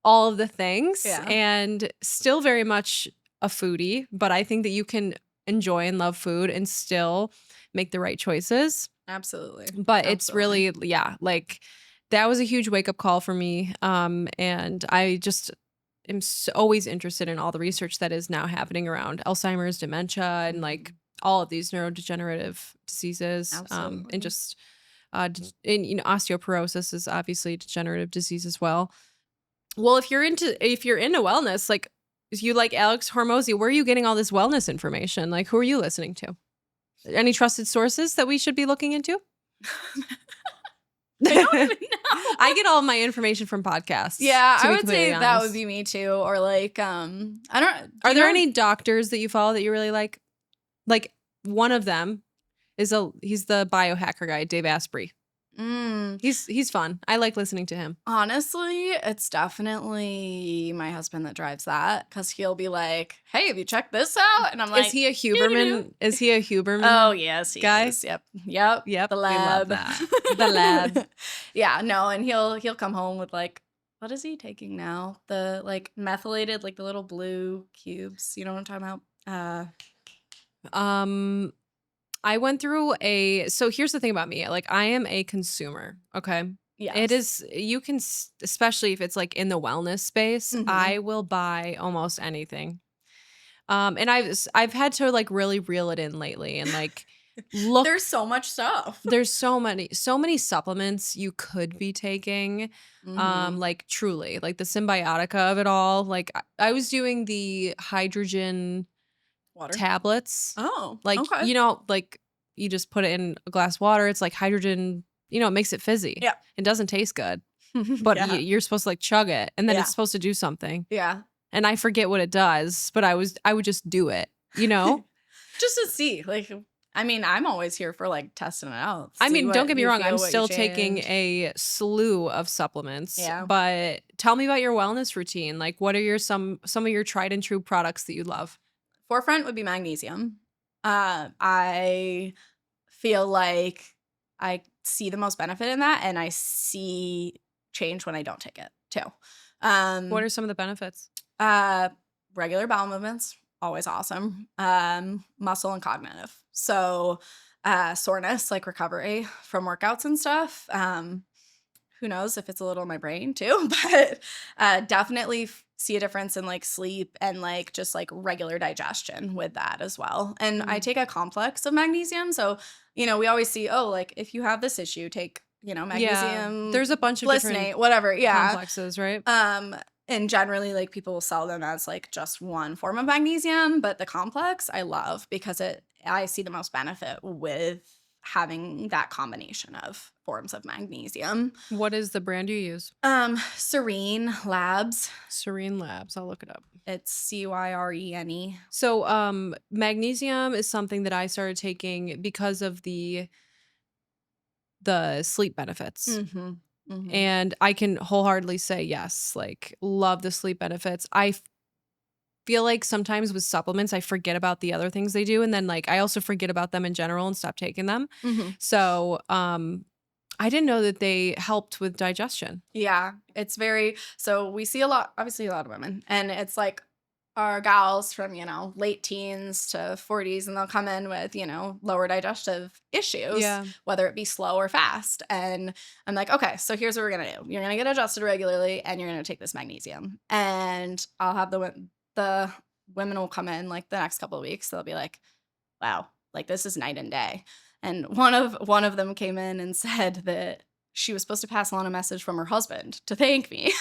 all of the things, Yeah, and still very much a foodie, but I think that you can enjoy and love food and still make the right choices. absolutely, But it's absolutely. really, yeah, like that was a huge wake up call for me. And I just am always interested in all the research that is now happening around Alzheimer's, dementia, and like Mhm. all of these neurodegenerative diseases. And Absolutely. just, and osteoporosis is obviously a degenerative disease as well. Well, if you're into wellness, like if you like Alex Hormozy, where are you getting all this wellness information? Like, who are you listening to? Any trusted sources that we should be looking into? I don't even know. I get all my information from podcasts. Yeah, to I be would completely say honest. that would be me too. Or like, I don't. Are there any doctors that you follow that you really like? Like one of them is he's the biohacker guy, Dave Asprey. He's fun. I like listening to him. Honestly, it's definitely my husband that drives that because he'll be like, "Hey, have you checked this out?" And I'm like, Is he a Huberman? "Doo-doo-doo." Is he a Huberman? Oh yes, he guy? is. Yep. Yep. The We love lab. that. The lab. Yeah. No, and he'll come home with like, what is he taking now? The like methylated, like the little blue cubes. You know what I'm talking about? I went through so here's the thing about me. Like, I am a consumer, okay? Yes. It is, you can, especially if it's like in the wellness space, Mhm. I will buy almost anything. And I've had to like really reel it in lately and like look. There's so much stuff. There's so many supplements you could be taking. Mhm. Like truly, like the symbiotica of it all. Like I was doing the hydrogen Water. tablets. Oh, Like, okay. like you just put it in a glass of water. It's like hydrogen, it makes it fizzy. Yeah. It doesn't taste good, but Yeah. you're supposed to like chug it and then Yeah. it's supposed to do something. Yeah. And I forget what it does, but I would just do it, Just to see. Like, I mean, I'm always here for like testing it out. I see mean, don't what get me you wrong. feel, I'm what you still taking change. a slew of supplements. Yeah. But tell me about your wellness routine. Like, what are some of your tried and true products that you love? Forefront would be magnesium. I feel like I see the most benefit in that, and I see change when I don't take it too. What are some of the benefits? Regular bowel movements, always awesome. Muscle and cognitive. So soreness, like recovery from workouts and stuff. Who knows if it's a little in my brain too, but definitely see a difference in like sleep and like just like regular digestion with that as well. And I take a complex of magnesium. So, we always see, oh, like if you have this issue, take, magnesium. There's a bunch of different glycinate, whatever. Yeah. complexes, right? And generally like people will sell them as like just one form of magnesium, but the complex I love because I see the most benefit with having that combination of forms of magnesium. What is the brand you use? Serene Labs. Serene Labs. I'll look it up. It's Cyrene. So magnesium is something that I started taking because of the sleep benefits. Mm-hmm. Mm-hmm. And I can wholeheartedly say yes, like love the sleep benefits. I feel like sometimes with supplements, I forget about the other things they do. And then like I also forget about them in general and stop taking them. Mm-hmm. So I didn't know that they helped with digestion. Yeah, it's so we see obviously a lot of women, and it's like our gals from, late teens to 40s, and they'll come in with, lower digestive issues, whether it be slow or fast. And I'm like, okay, so here's what we're going to do. You're going to get adjusted regularly, and you're going to take this magnesium. And I'll have the women will come in like the next couple of weeks. They'll be like, wow, like this is night and day. And one of them came in and said that she was supposed to pass along a message from her husband to thank me.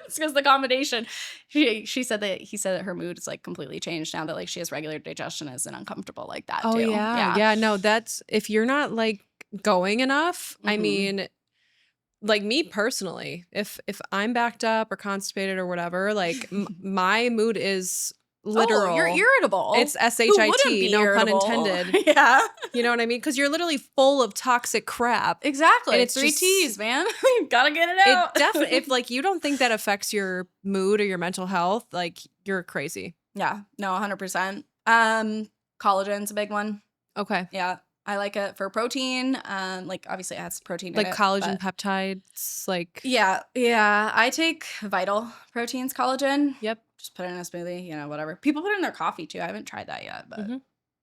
It's because the combination. She said that he said that her mood is like completely changed now that like she has regular digestion, isn't uncomfortable like that Oh, too. yeah. No, that's if you're not like going enough. I mean, like me personally, if I'm backed up or constipated or whatever, like my mood is literal. Oh, you're irritable. It's SHIT, no irritable? pun intended. Yeah. You know what I mean? Because you're literally full of toxic crap. Exactly. And It's it's 3 just- T's, man. You gotta get it out. It definitely, if like you don't think that affects your mood or your mental health, like you're crazy. Yeah. No, 100%. Collagen's a big one. Okay. Yeah. I like it for protein. Like obviously it has protein Like in it. collagen but- peptides, like Yeah. I take Vital Proteins collagen. Yep. Just put it in a smoothie, whatever. People put it in their coffee too. I haven't tried that yet, but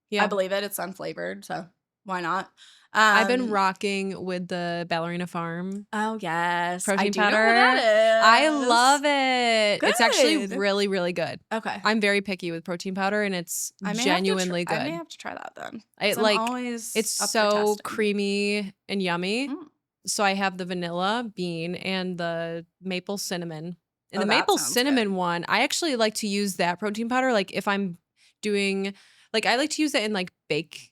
Yeah. I believe it. It's unflavored, so why not? I've been rocking with the Ballerina Farm Oh yes, protein I do powder. know what that is. I love it. It's actually Good. really, really good. Okay, I'm very picky with protein powder, and it's I may genuinely have to I may good. have to try that then. It 'Cause I'm like always it's up for so testing. creamy and yummy. Mm. So I have the vanilla bean and the maple cinnamon. And Oh, the that maple sounds good. cinnamon one, I actually like to use that protein powder. Like if I'm doing, like I like to use it in like baked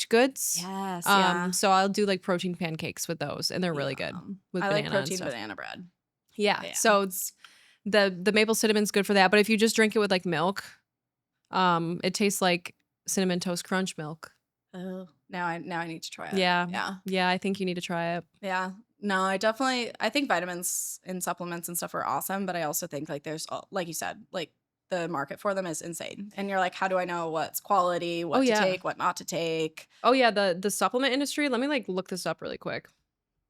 goods. Yes, yeah. So I'll do like protein pancakes with those, and they're really good Yum. with I like banana and protein stuff. banana bread. Yeah. Yeah. So it's the maple cinnamon's good for that. But if you just drink it with like milk, it tastes like cinnamon toast crunch milk. Oh, now I need to try it. Yeah. Yeah. Yeah, I think you need to try it. Yeah. No, I think vitamins and supplements and stuff are awesome, but I also think like there's like you said, like the market for them is insane. And you're like, how do I know what's quality, Oh what to yeah. take, what not to take? Oh yeah, the supplement industry, let me like look this up really quick.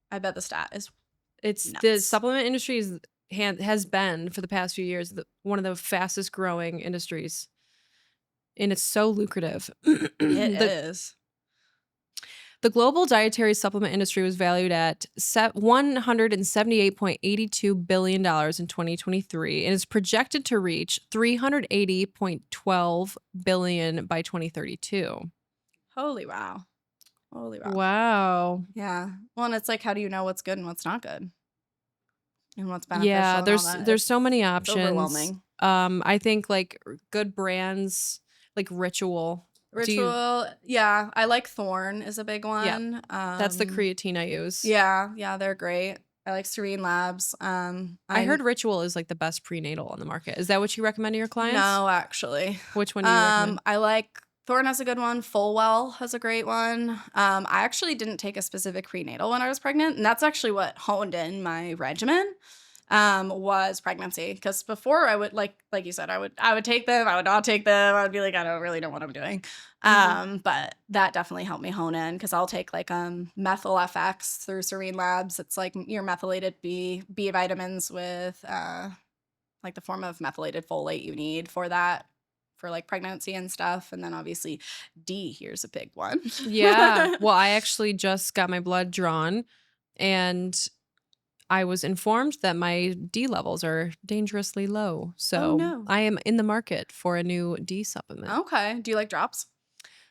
I bet the stat is It's the nuts. supplement industry has been for the past few years one of the fastest growing industries, and it's so lucrative. It the is. The global dietary supplement industry was valued at $178.82 billion in 2023 and is projected to reach $380.12 billion by 2032. Holy wow. Holy wow. Wow. Yeah. Well, and it's like, how do you know what's good and what's not good? And what's beneficial Yeah, and all that? there's so many It's options. overwhelming. I think like good brands like Ritual. Ritual, yeah. I like Thorn is a big Yeah, one. that's the creatine I use. Yeah, they're great. I like Serene Labs. I heard Ritual is like the best prenatal on the market. Is that what you recommend to your clients? No, actually. Which one do you recommend? I like Thorn has a good one. Fullwell has a great one. I actually didn't take a specific prenatal when I was pregnant, and that's actually what honed in my regimen. Was pregnancy, because before I would like you said, I would take them, I would not take them, I would be like, I don't really know what I'm doing. But that definitely helped me hone in, because I'll take like methyl FX through Serene Labs. It's like your methylated B vitamins with like the form of methylated folate you need for that, for like pregnancy and stuff. And then obviously D, here's a big one. Yeah. Well, I actually just got my blood drawn, and I was informed that my D levels are dangerously low. So no. I am in the market for a new D supplement. Okay. Do you like drops?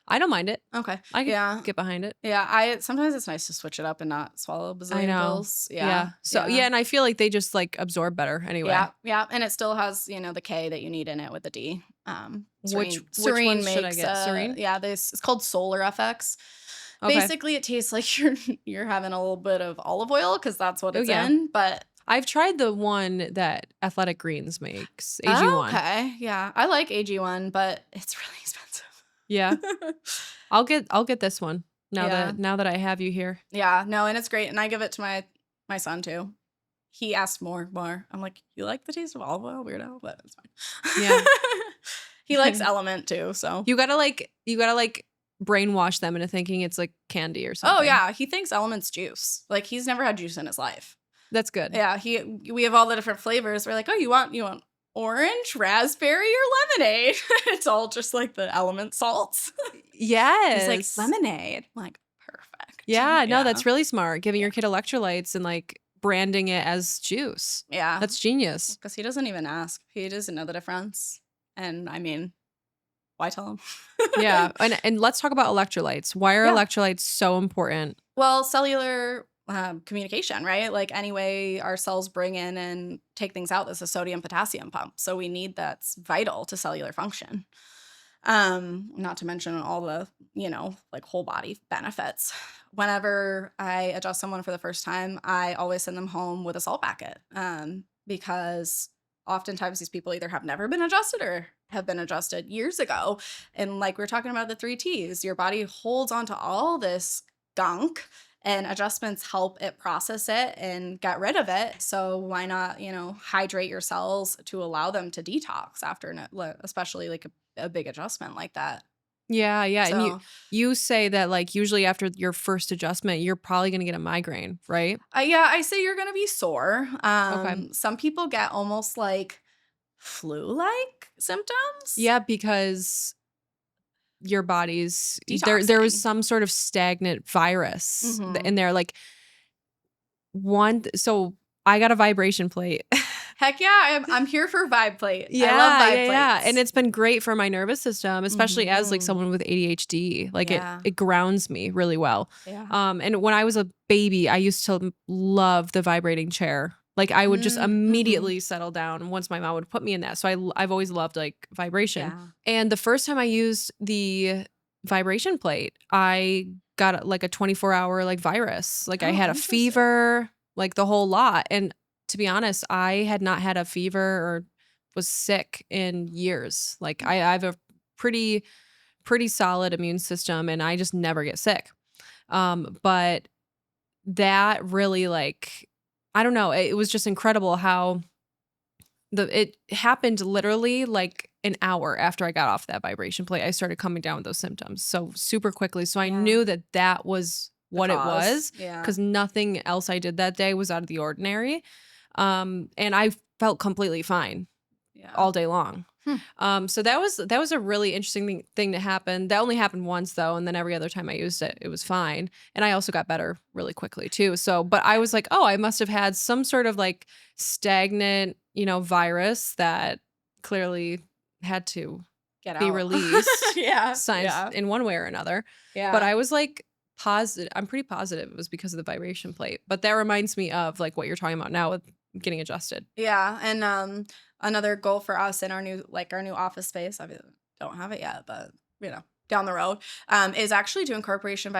I don't mind it. Okay. I could Yeah. get behind it. Yeah, sometimes it's nice to switch it up and not swallow a I bazillion know. pills. Yeah. So yeah, and I feel like they just like absorb better anyway. Yeah, and it still has, the K that you need in it with the D. Which Serene one makes should I get? Serene? yeah, this it's called Solar FX. Okay. Basically, it tastes like you're having a little bit of olive oil, because that's what it's yeah. in. But I've tried the one that Athletic Greens makes, AG1. okay, yeah, I like AG1, but it's really expensive. Yeah. I'll get this one now Yeah. that I have you here. Yeah, no, and it's great, and I give it to my son too. He asked more. I'm like, you like the taste of olive oil, weirdo? But it's fine. Yeah. He likes Element too, so. You gotta brainwash them into thinking it's like candy or something. Oh yeah, he thinks Element's juice. Like, he's never had juice in his life. That's good. Yeah, we have all the different flavors. We're like, oh, you want orange, raspberry, or lemonade? It's all just like the Element salts. Yes. He's like, lemonade. I'm like, perfect. Yeah, no, that's really smart. Giving your kid electrolytes and like branding it as juice. Yeah. That's genius. Because he doesn't even ask. He doesn't know the difference. And I mean, why tell him? Yeah. And let's talk about electrolytes. Why are electrolytes so important? Well, cellular communication, right? Like, any way our cells bring in and take things out, there's a sodium potassium pump. So we need that's vital to cellular function. Not to mention all the, like whole body benefits. Whenever I adjust someone for the first time, I always send them home with a salt packet. Because oftentimes these people either have never been adjusted or have been adjusted years ago. And like we're talking about the 3 T's, your body holds onto all this gunk, and adjustments help it process it and get rid of it. So why not, hydrate your cells to allow them to detox after, especially like a big adjustment like that. Yeah, yeah. So, And you say that like usually after your first adjustment, you're probably going to get a migraine, right? I say you're going to be sore. Okay. Some people get almost like flu-like symptoms. Yeah, because your body's there was Detoxing. some sort of stagnant virus Mhm. in there. Like so I got a vibration plate. Heck yeah, I'm here for vibe plate. Yeah, I love vibe plates. yeah. And it's been great for my nervous system, especially as like someone with ADHD. Like it grounds me really well. Yeah. And when I was a baby, I used to love the vibrating chair. Like I would just Mm-hmm. immediately settle down once my mom would put me in that. So I've always loved like vibration. Yeah. And the first time I used the vibration plate, I got like a 24-hour like virus. Like I Oh, had a interesting. fever, like the whole lot. And to be honest, I had not had a fever or was sick in years. Like I have a pretty solid immune system and I just never get sick. But that really like I don't know, it was just incredible how it happened literally like an hour after I got off that vibration plate. I started coming down with those symptoms so super quickly. So I Yeah. knew that that was The what it cause. was Yeah. because nothing else I did that day was out of the ordinary. And I felt completely fine Yeah. all day long. Hmm. So that was a really interesting thing to happen. That only happened once though, and then every other time I used it, it was fine. And I also got better really quickly too. So, but I was like, oh, I must have had some sort of like stagnant, virus that clearly had to Get be out. released, Yeah. science Yeah. in one way or another. But Yeah. I was like positive. I'm pretty positive it was because of the vibration plate. But that reminds me of like what you're talking about now with getting adjusted. Yeah. And another goal for us in our new office space, don't have it yet, but down the road, is actually doing corporation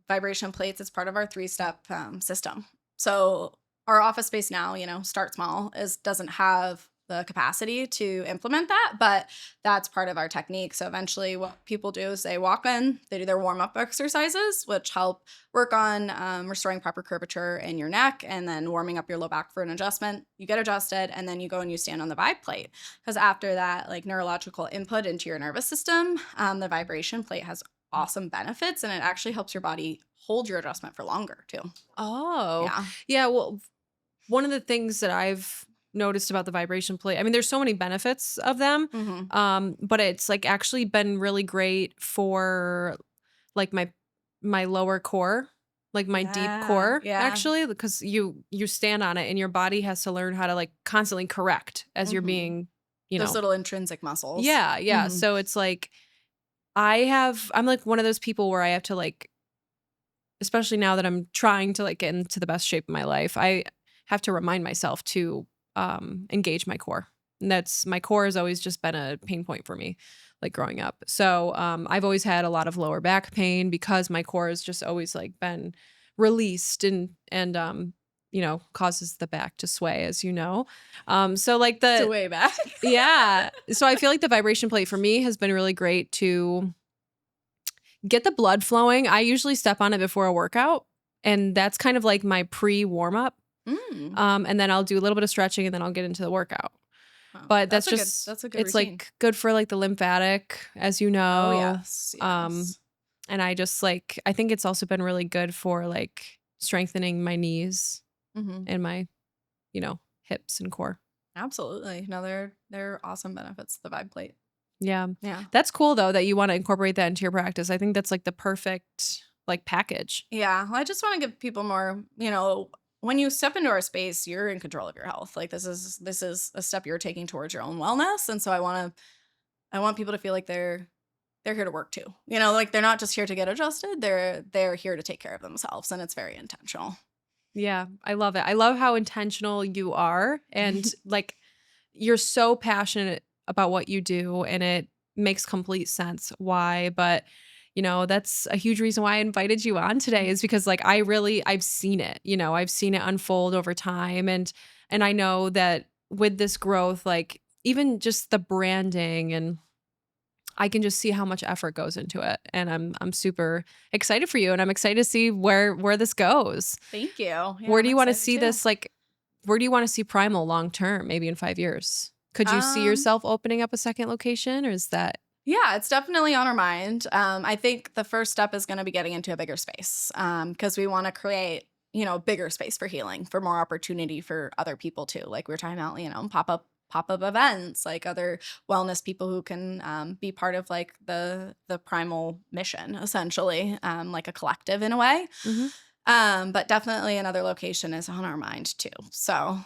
vibration plates as part of our 3-step system. So our office space now, start small, doesn't have the capacity to implement that, but that's part of our technique. So eventually what people do is they walk in, they do their warm-up exercises, which help work on restoring proper curvature in your neck and then warming up your low back for an adjustment. You get adjusted and then you go and you stand on the vibe plate. Because after that, like neurological input into your nervous system, the vibration plate has awesome benefits and it actually helps your body hold your adjustment for longer too. Oh, Yeah. yeah. Well, one of the things that I've noticed about the vibration plate, I mean, there's so many benefits of them, Mm-hmm. but it's like actually been really great for like my lower core, like my deep Yeah. core, Yeah. actually, because you stand on it and your body has to learn how to like constantly correct as you're Mm-hmm. being, you Those know, little intrinsic muscles. yeah, yeah. Mm-hmm. So it's like I'm like one of those people where I have to like especially now that I'm trying to like get into the best shape of my life, I have to remind myself to engage my core. And that's my core has always just been a pain point for me, like growing up. So I've always had a lot of lower back pain because my core has just always like been released and causes the back to sway, as you know. So like So the way back. yeah. So I feel like the vibration plate for me has been really great to get the blood flowing. I usually step on it before a workout, and that's kind of like my pre-warm up. Mm. And then I'll do a little bit of stretching and then I'll get into the workout. Wow. But That's that's a good just that's a good it's routine. like good for like the lymphatic, as you Oh know. yes. Um Yes. and I just like I think it's also been really good for like strengthening my knees Mm-hmm. and my, hips and core. Absolutely. No, they're awesome benefits, the vibe plate. Yeah. Yeah. That's cool though that you want to incorporate that into your practice. I think that's like the perfect like package. Yeah. Well, I just want to give people more, when you step into our space, you're in control of your health. Like this is a step you're taking towards your own wellness. And so I want people to feel like they're here to work too. Like they're not just here to get adjusted. They're here to take care of themselves. And it's very intentional. Yeah, I love it. I love how intentional you are and like you're so passionate about what you do and it makes complete sense why, but that's a huge reason why I invited you on today is because like I've seen it. I've seen it unfold over time and I know that with this growth like even just the branding and I can just see how much effort goes into it and I'm super excited for you and I'm excited to see where this goes. Thank you. Yeah, Where I'm do you wanna excited see too. this, like where do you wanna see Primal long term, maybe in 5 years? Could you see Um, yourself opening up a second location, or is that Yeah, it's definitely on our mind. I think the first step is going to be getting into a bigger space because we want to create, bigger space for healing, for more opportunity for other people too. Like we were talking about, pop up events, like other wellness people who can be part of like the primal mission, essentially, like a collective in a way. Mhm. But definitely another location is on our mind too. So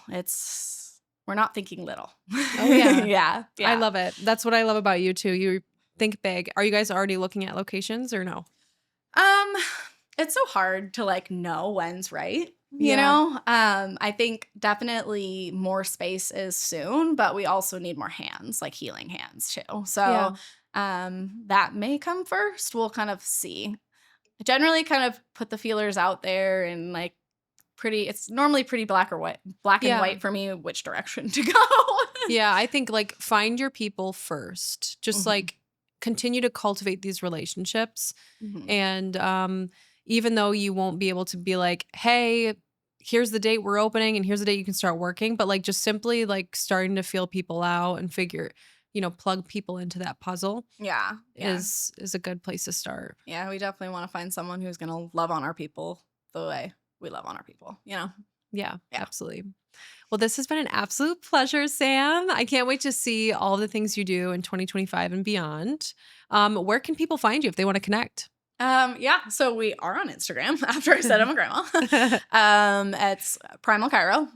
we're not thinking little. Oh, yeah. Yeah, I yeah. love it. That's what I love about you too, you think big. Are you guys already looking at locations or no? Um, it's so hard to like know when's right. You Yeah. know, I think definitely more space is soon, but we also need more hands, like healing hands too. So Yeah. that may come first. We'll kind of see. I generally kind of put the feelers out there and like it's normally pretty black and Yeah. white for me which direction to go. Yeah, I think like find your people first. Just Mhm, like continue to cultivate these relationships. mhm. And even though you won't be able to be like, hey, here's the date we're opening and here's the date you can start working, but like just simply like starting to feel people out and plug people into that puzzle Yeah, yeah, is a good place to start. yeah. We definitely want to find someone who's gonna love on our people the way we love on our people. You know? Yeah, Yeah. absolutely. Well, this has been an absolute pleasure, Sam. I can't wait to see all the things you do in 2025 and beyond. Where can people find you if they want to connect? Yeah, so we are on Instagram after I said I'm a grandma. It's Primal Chiro.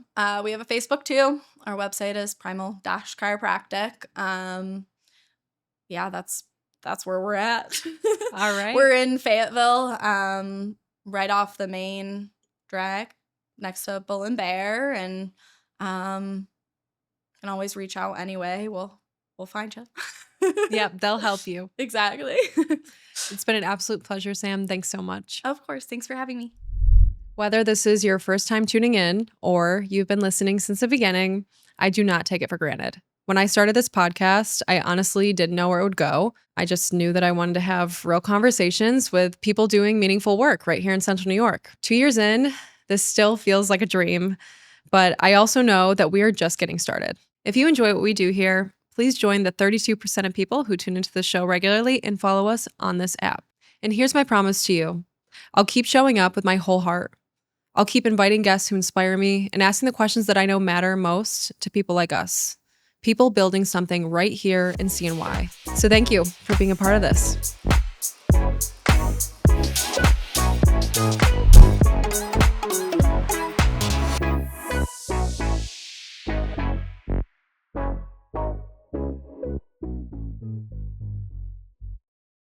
We have a Facebook too. Our website is primal-chiropractic. Yeah, that's where we're at. All right. We're in Fayetteville, right off the main drag next to Bull and Bear, and um, can always reach out anyway. We'll find you. Yep, they'll help you. Exactly. It's been an absolute pleasure, Sam. Thanks so much. Of course. Thanks for having me. Whether this is your first time tuning in or you've been listening since the beginning, I do not take it for granted. When I started this podcast, I honestly didn't know where it would go. I just knew that I wanted to have real conversations with people doing meaningful work right here in Central New York. 2 years in, this still feels like a dream, but I also know that we are just getting started. If you enjoy what we do here, please join the 32% of people who tune into the show regularly and follow us on this app. And here's my promise to you: I'll keep showing up with my whole heart. I'll keep inviting guests who inspire me and asking the questions that I know matter most to people like us, people building something right here in CNY. So thank you for being a part of this.